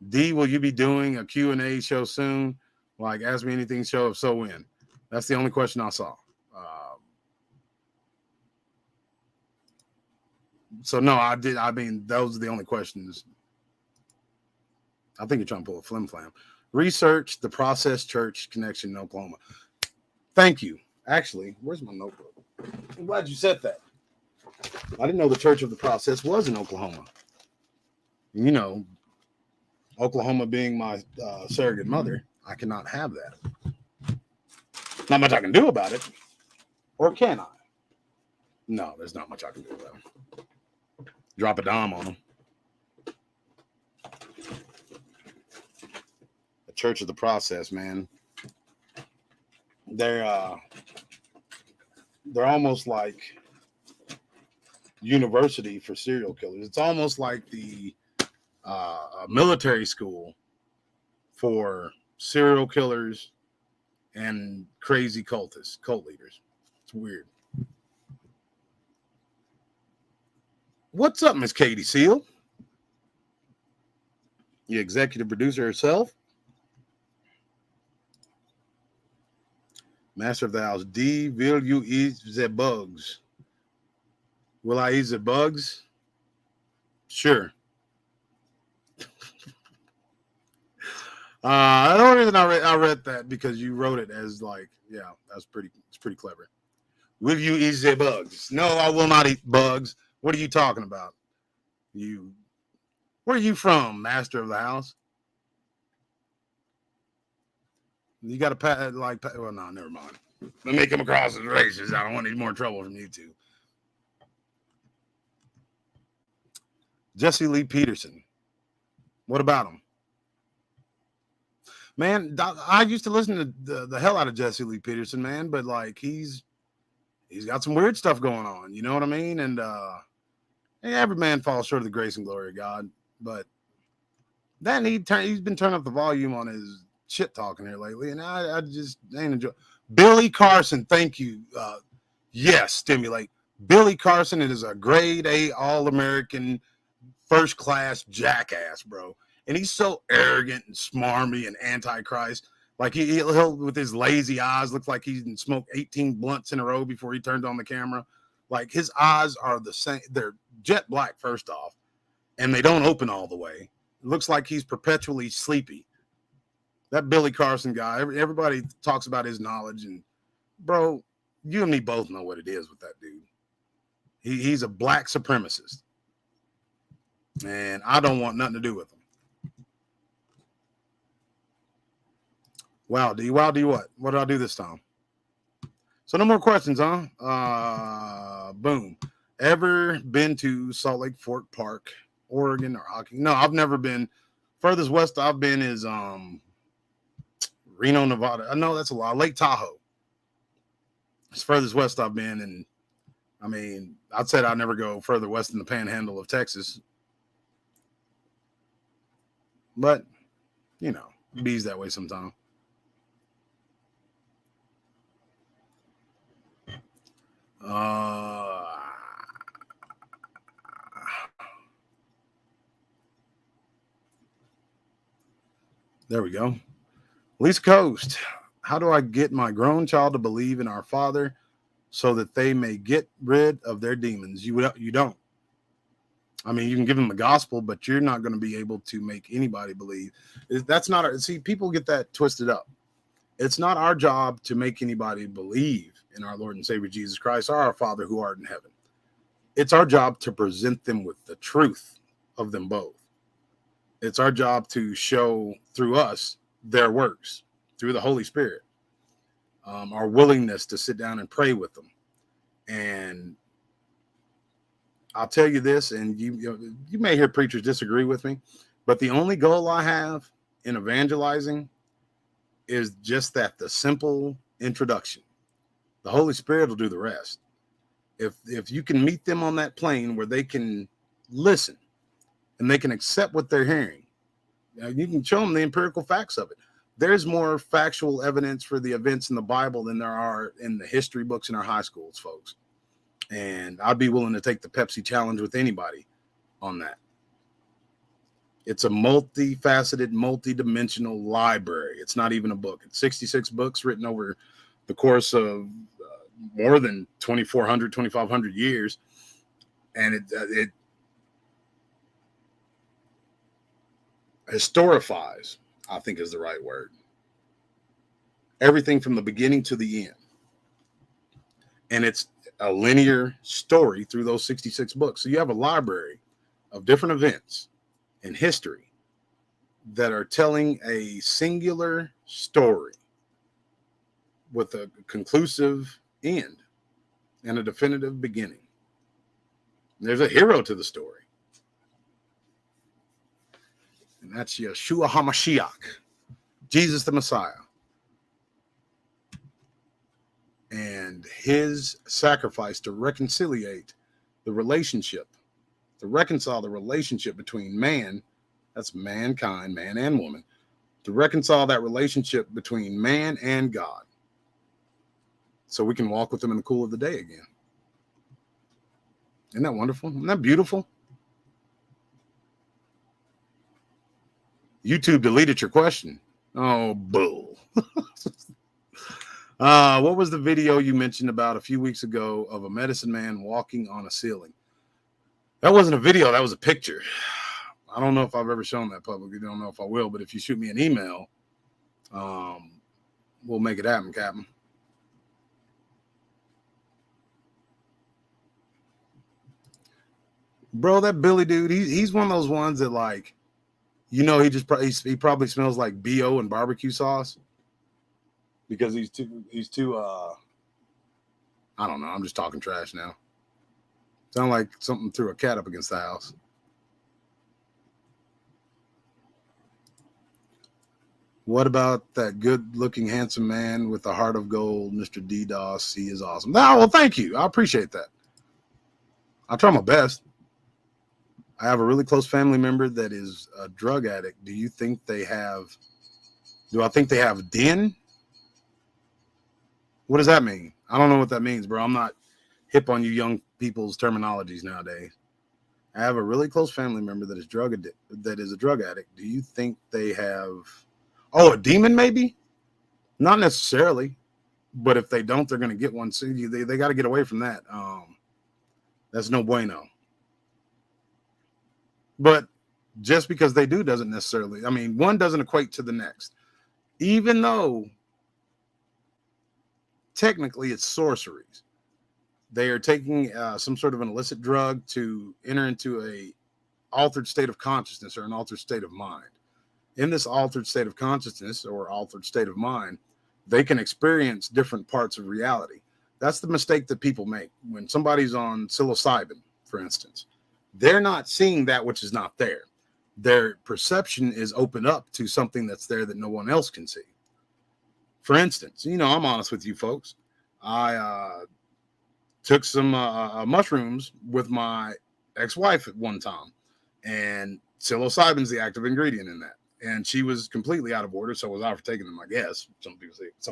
D, will you be doing a Q&A show soon? Like, ask me anything show, if so when? That's the only question I saw. So no, I did. I mean, those are the only questions. I think you're trying to pull a flim flam. Research the Process Church connection in Oklahoma. Thank you. Actually, where's my notebook? I'm glad you said that. I didn't know the Church of the Process was in Oklahoma. You know, Oklahoma being my surrogate mother, I cannot have that. Not much I can do about it. Or can I? No, there's not much I can do about it. Drop a dime on them. The Church of the Process, man. They're almost like university for serial killers. It's almost like the military school for serial killers and crazy cultists, cult leaders. It's weird. What's up, Miss Katie Seal? The executive producer herself. Master of the house. D, will you eat the bugs? Will I eat the bugs? Sure. The only reason I read that because you wrote it as like, yeah, it's pretty clever. Will you eat the bugs? No, I will not eat bugs. What are you talking about? Where are you from, master of the house? You got to well, no, never mind. Let me come across as racist. I don't want any more trouble from you two. Jesse Lee Peterson. What about him? Man, I used to listen to the hell out of Jesse Lee Peterson, man, but like he's got some weird stuff going on, you know what I mean? And every man falls short of the grace and glory of God, but then he's been turning up the volume on his shit talking here lately, and I just ain't enjoy. Billy Carson, thank you. Yes, stimulate. Billy Carson, it is a grade A All-American first class jackass, bro. And he's so arrogant and smarmy and antichrist. Like he'll with his lazy eyes look like he's smoked 18 blunts in a row before he turned on the camera. Like his eyes are the same. They're jet black first off, and they don't open all the way. It looks like he's perpetually sleepy. That Billy Carson guy, everybody talks about his knowledge, and bro, you and me both know what it is with that dude. He's a black supremacist, and I don't want nothing to do with him. Wow, D what? What did I do this time? So no more questions, huh? Boom. Ever been to Salt Lake Fort Park, Oregon, or Hockey? No, I've never been. Furthest west I've been is Reno, Nevada. No, that's a lot. Lake Tahoe. It's furthest west I've been, and I mean, I'd said I'd never go further west than the Panhandle of Texas, but you know, bees that way sometimes. There we go. Lisa Coast. How do I get my grown child to believe in our Father so that they may get rid of their demons? You don't. I mean, you can give them the gospel, but you're not going to be able to make anybody believe. That's not see, people get that twisted up. It's not our job to make anybody believe in our Lord and Savior Jesus Christ, or our Father who art in heaven. It's our job to present them with the truth of them both. It's our job to show through us their works, through the Holy Spirit, our willingness to sit down and pray with them. And I'll tell you this, and you may hear preachers disagree with me, but the only goal I have in evangelizing is just that, the simple introduction. The Holy Spirit will do the rest. If you can meet them on that plane where they can listen and they can accept what they're hearing, you can show them the empirical facts of it. There's more factual evidence for the events in the Bible than there are in the history books in our high schools, folks. And I'd be willing to take the Pepsi challenge with anybody on that. It's a multifaceted, multidimensional library. It's not even a book. It's 66 books written over the course of more than 2,400, 2,500 years. And it historifies, I think is the right word, everything from the beginning to the end. And it's a linear story through those 66 books. So you have a library of different events in history that are telling a singular story with a conclusive end and a definitive beginning. There's a hero to the story. And that's Yeshua HaMashiach, Jesus the Messiah. And his sacrifice to reconcile the relationship, to reconcile the relationship between man, that's mankind, man and woman, to reconcile that relationship between man and God, so we can walk with him in the cool of the day again. Isn't that wonderful? Isn't that beautiful? YouTube deleted your question. Oh, bull. What was the video you mentioned about a few weeks ago of a medicine man walking on a ceiling? That wasn't a video. That was a picture. I don't know if I've ever shown that publicly. Don't know if I will, but if you shoot me an email, we'll make it happen, Captain. Bro, that Billy dude, he's one of those ones that, like, he probably smells like BO and barbecue sauce because he's too I don't know. I'm just talking trash now. Sound like something threw a cat up against the house. What about that good-looking, handsome man with the heart of gold, Mr. D-Doss? He is awesome. Oh, well, thank you. I appreciate that. I'll try my best. I have a really close family member that is a drug addict. Do I think they have DIN? What does that mean? I don't know what that means, bro. I'm not hip on you young people's terminologies nowadays. I have a really close family member that is a drug addict. Do you think they have a demon maybe? Not necessarily, but if they don't, they're going to get one soon. They got to get away from that. That's no bueno. But just because they do doesn't necessarily, one doesn't equate to the next. Even though technically it's sorceries. They are taking some sort of an illicit drug to enter into a altered state of consciousness or an altered state of mind. In this altered state of consciousness or altered state of mind, they can experience different parts of reality. That's the mistake that people make. When somebody's on psilocybin, for instance, they're not seeing that which is not there. Their perception is opened up to something that's there that no one else can see. For instance, I'm honest with you folks. I took some mushrooms with my ex-wife at one time, and psilocybin's the active ingredient in that. And she was completely out of order, so was I for taking them, I guess. Some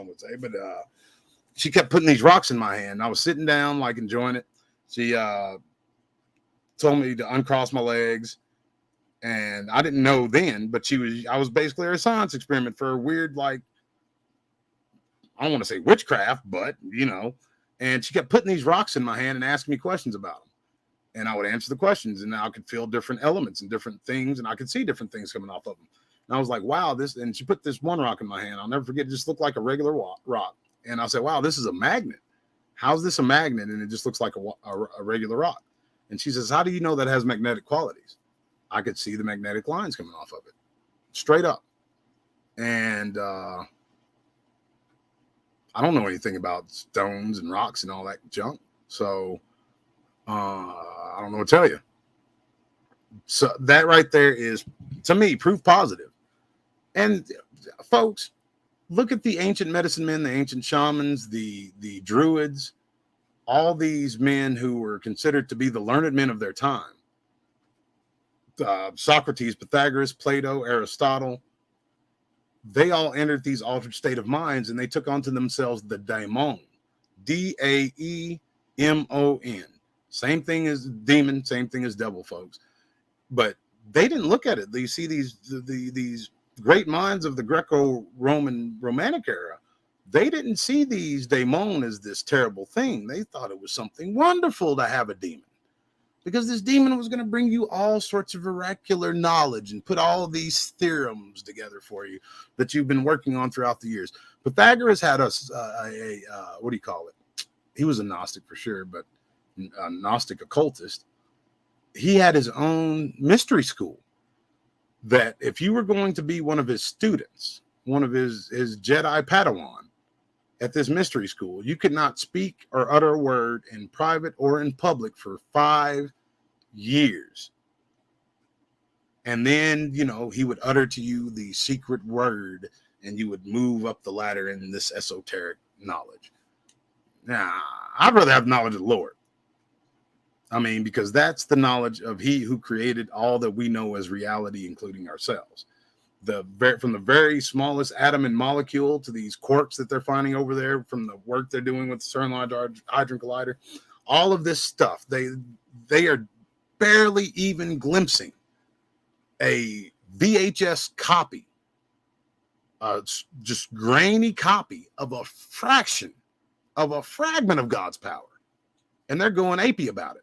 would say, but she kept putting these rocks in my hand. I was sitting down, like, enjoying it. She told me to uncross my legs, and I didn't know then, but I was basically her science experiment for a weird, like, I don't want to say witchcraft, but and she kept putting these rocks in my hand and asking me questions about them, and I would answer the questions, and I could feel different elements and different things, and I could see different things coming off of them. And I was like, wow, and she put this one rock in my hand. I'll never forget. It just looked like a regular rock. And I said, wow, this is a magnet. How's this a magnet? And it just looks like a regular rock. And she says, how do you know that has magnetic qualities? I could see the magnetic lines coming off of it straight up. And I don't know anything about stones and rocks and all that junk. So I don't know what to tell you. So that right there is, to me, proof positive. And folks, look at the ancient medicine men, the ancient shamans, the druids, all these men who were considered to be the learned men of their time. Socrates, Pythagoras, Plato, Aristotle, they all entered these altered state of minds, and they took onto themselves the daemon, Daemon. Same thing as demon, same thing as devil, folks. But they didn't look at it. You see these great minds of the Greco-Roman Romantic era, they didn't see these daemon as this terrible thing. They thought it was something wonderful to have a demon, because this demon was going to bring you all sorts of oracular knowledge and put all these theorems together for you that you've been working on throughout the years. Pythagoras had what do you call it? He was a Gnostic for sure, but a Gnostic occultist. He had his own mystery school that if you were going to be one of his students, one of his Jedi Padawan at this mystery school, you could not speak or utter a word in private or in public for 5 years. And then, he would utter to you the secret word, and you would move up the ladder in this esoteric knowledge. Now, I'd rather have knowledge of the Lord. I mean, because that's the knowledge of he who created all that we know as reality, including ourselves. From the very smallest atom and molecule to these quarks that they're finding over there, from the work they're doing with the CERN Large Hadron Collider, all of this stuff, they are barely even glimpsing a VHS copy, just grainy copy of a fraction of a fragment of God's power, and they're going apey about it.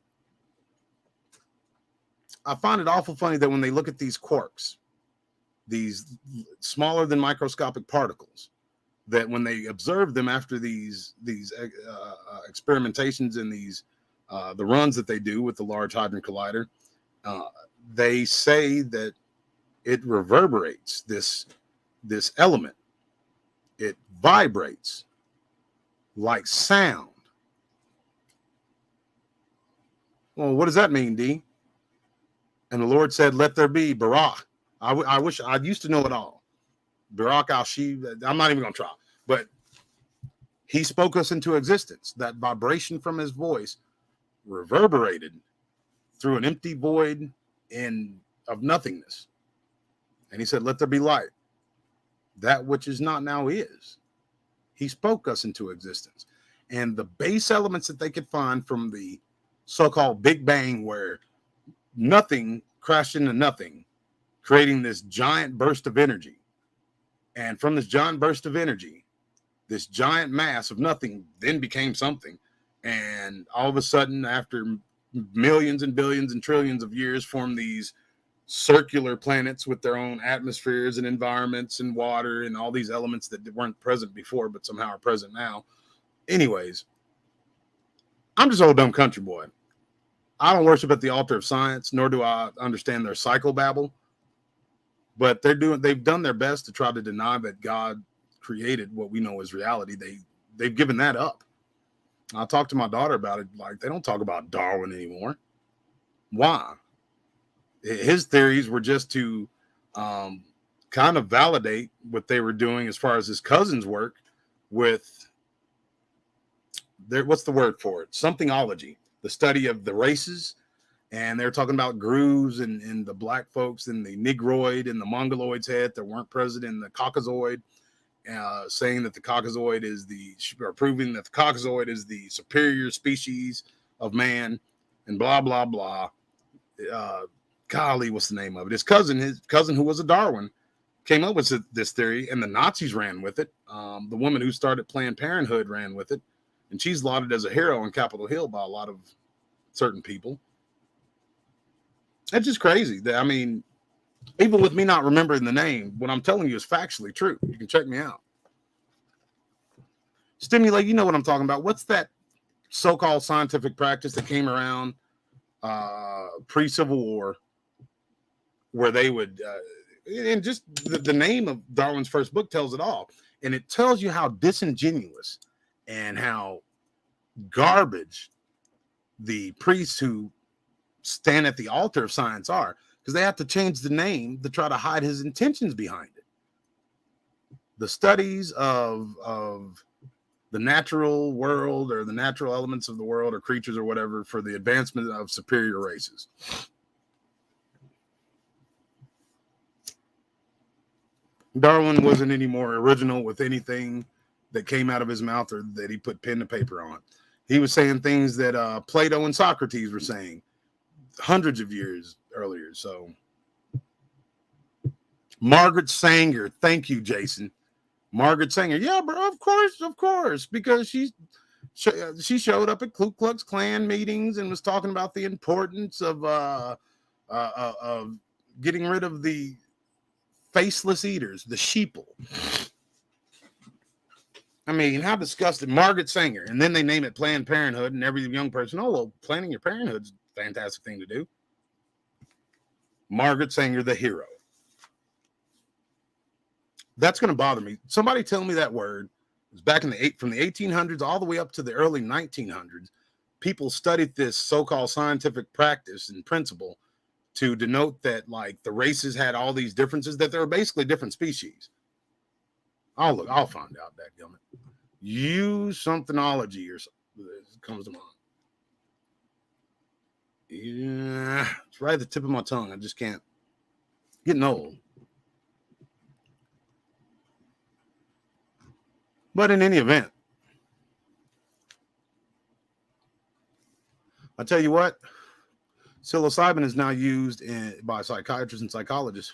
I find it awful funny that when they look at these quarks, these smaller than microscopic particles, that when they observe them after these experimentations and the runs that they do with the Large Hadron Collider, they say that it reverberates this element. It vibrates like sound. Well, what does that mean, D? And the Lord said, "Let there be Barak." I wish I used to know it all. Barak al-Shiv. I'm not even going to try. But he spoke us into existence. That vibration from his voice reverberated through an empty void of nothingness. And he said, "Let there be light." That which is not now is. He spoke us into existence. And the base elements that they could find from the so-called Big Bang, where nothing crashed into nothing, creating this giant burst of energy. And from this giant burst of energy, this giant mass of nothing then became something. And all of a sudden, after millions and billions and trillions of years, formed these circular planets with their own atmospheres and environments and water and all these elements that weren't present before, but somehow are present now. Anyways, I'm just old dumb country boy. I don't worship at the altar of science, nor do I understand their psychobabble. But they've done their best to try to deny that God created what we know as reality. They've given that up. I talked to my daughter about it. Like, they don't talk about Darwin anymore. Why? His theories were just to kind of validate what they were doing as far as his cousin's work with what's the word for it? Somethingology, the study of the races. And they're talking about grooves and the black folks and the Negroid and the Mongoloid's head that weren't present in the Caucasoid, saying that the Caucasoid proving that the Caucasoid is the superior species of man, and blah, blah, blah. Golly, what's the name of it? His cousin who was a Darwin, came up with this theory, and the Nazis ran with it. The woman who started Planned Parenthood ran with it, and she's lauded as a hero on Capitol Hill by a lot of certain people. That's just crazy. I mean, even with me not remembering the name, what I'm telling you is factually true. You can check me out. Stimulate, you know what I'm talking about. What's that so-called scientific practice that came around pre-Civil War, where they would, and just the name of Darwin's first book tells it all. And it tells you how disingenuous and how garbage the priests who stand at the altar of science are, because they have to change the name to try to hide his intentions behind it. The studies of the natural world, or the natural elements of the world, or creatures, or whatever, for the advancement of superior races. Darwin wasn't any more original with anything that came out of his mouth or that he put pen to paper on. He was saying things that Plato and Socrates were saying hundreds of years earlier. So, Margaret Sanger, thank you, Jason. Margaret Sanger, yeah, bro, of course, because she showed up at Ku Klux Klan meetings and was talking about the importance of getting rid of the faceless eaters, the sheeple. I mean, how disgusting. Margaret Sanger. And then they name it Planned Parenthood, and every young person, oh, well, planning your parenthood's a fantastic thing to do. Margaret Sanger, the hero. That's going to bother me. Somebody tell me that word. It was back in from the 1800s all the way up to the early 1900s. People studied this so-called scientific practice and principle to denote that, like, the races had all these differences, that they were basically different species. I'll find out that gummit. Use somethinology or something comes to mind. Yeah, it's right at the tip of my tongue. I just can't. Getting old. But in any event, I tell you what, psilocybin is now used by psychiatrists and psychologists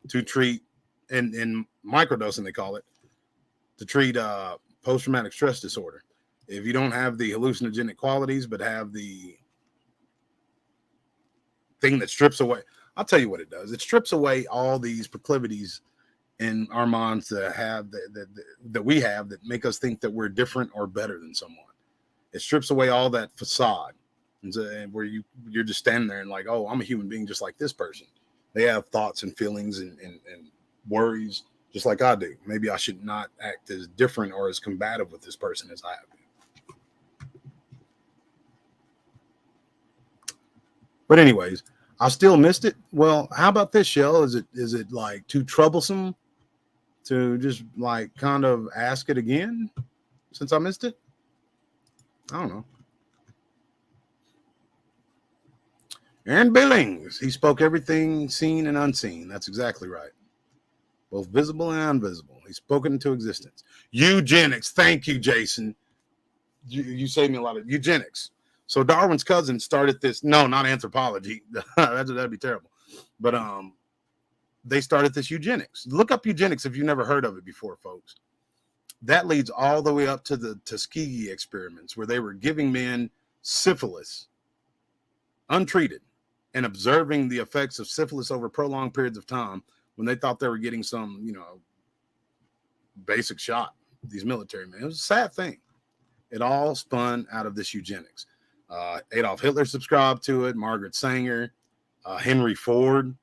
to treat, in microdosing they call it, to treat post-traumatic stress disorder. If you don't have the hallucinogenic qualities, but have the thing that strips away, I'll tell you what it does. It strips away all these proclivities in our minds to have that we have that make us think that we're different or better than someone. It strips away all that facade, and where you're just standing there and like, oh, I'm a human being just like this person. They have thoughts and feelings and worries just like I do. Maybe I should not act as different or as combative with this person as I have. But anyways, I still missed it. Well, how about this, Shell? Is it like too troublesome to just like kind of ask it again since I missed it? I don't know. Aaron Billings, he spoke everything seen and unseen. That's exactly right. Both visible and invisible. He's spoken into existence. Eugenics. Thank you, Jason. You saved me a lot of eugenics. So Darwin's cousin started this. No, not anthropology. That'd be terrible. But they started this eugenics. Look up eugenics if you've never heard of it before, folks. That leads all the way up to the Tuskegee experiments, where they were giving men syphilis untreated and observing the effects of syphilis over prolonged periods of time when they thought they were getting some, basic shot. These military men. It was a sad thing. It all spun out of this eugenics. Adolf Hitler subscribed to it. Margaret Sanger, Henry Ford.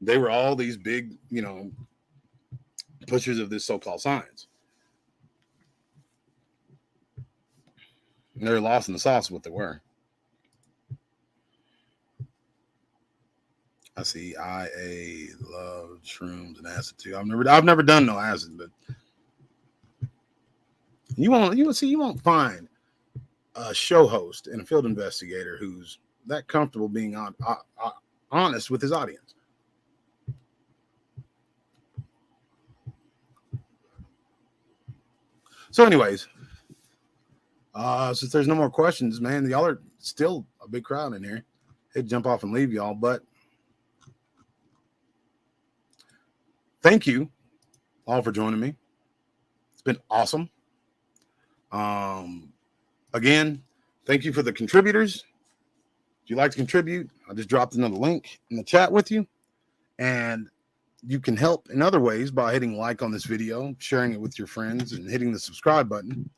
They were all these big, pushers of this so-called science. And they're lost in the sauce of what they were. I see IA loved shrooms and acid too. I've never done no acid, but you won't find a show host and a field investigator who's that comfortable being honest with his audience. So anyways, since there's no more questions, man, y'all are still a big crowd in here. Hate to jump off and leave y'all, but thank you all for joining me. It's been awesome. Again, thank you for the contributors. If you'd like to contribute, I just dropped another link in the chat with you. And you can help in other ways by hitting like on this video, sharing it with your friends, and hitting the subscribe button.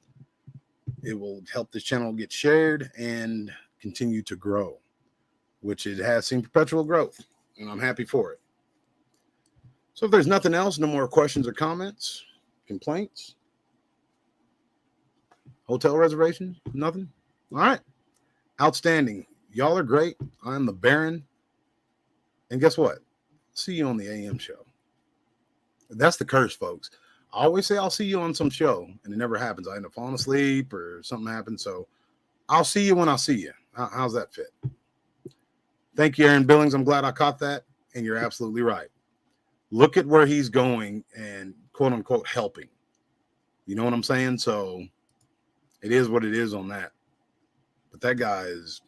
It will help this channel get shared and continue to grow, which it has seen perpetual growth, and I'm happy for it. So if there's nothing else, no more questions or comments, complaints, hotel reservations, nothing. All right. Outstanding. y'all are great. I'm the Baron. And guess what? See you on the AM show. That's the curse, folks. I always say I'll see you on some show, and it never happens. I end up falling asleep or something happens. So I'll see you when I see you. How's that fit? Thank you, Aaron Billings. I'm glad I caught that. And you're absolutely right. Look at where he's going and quote unquote helping. You know what I'm saying? So it is what it is on that. But that guy is,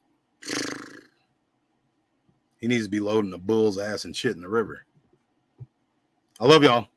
he needs to be loading the bull's ass and shit in the river. I love y'all.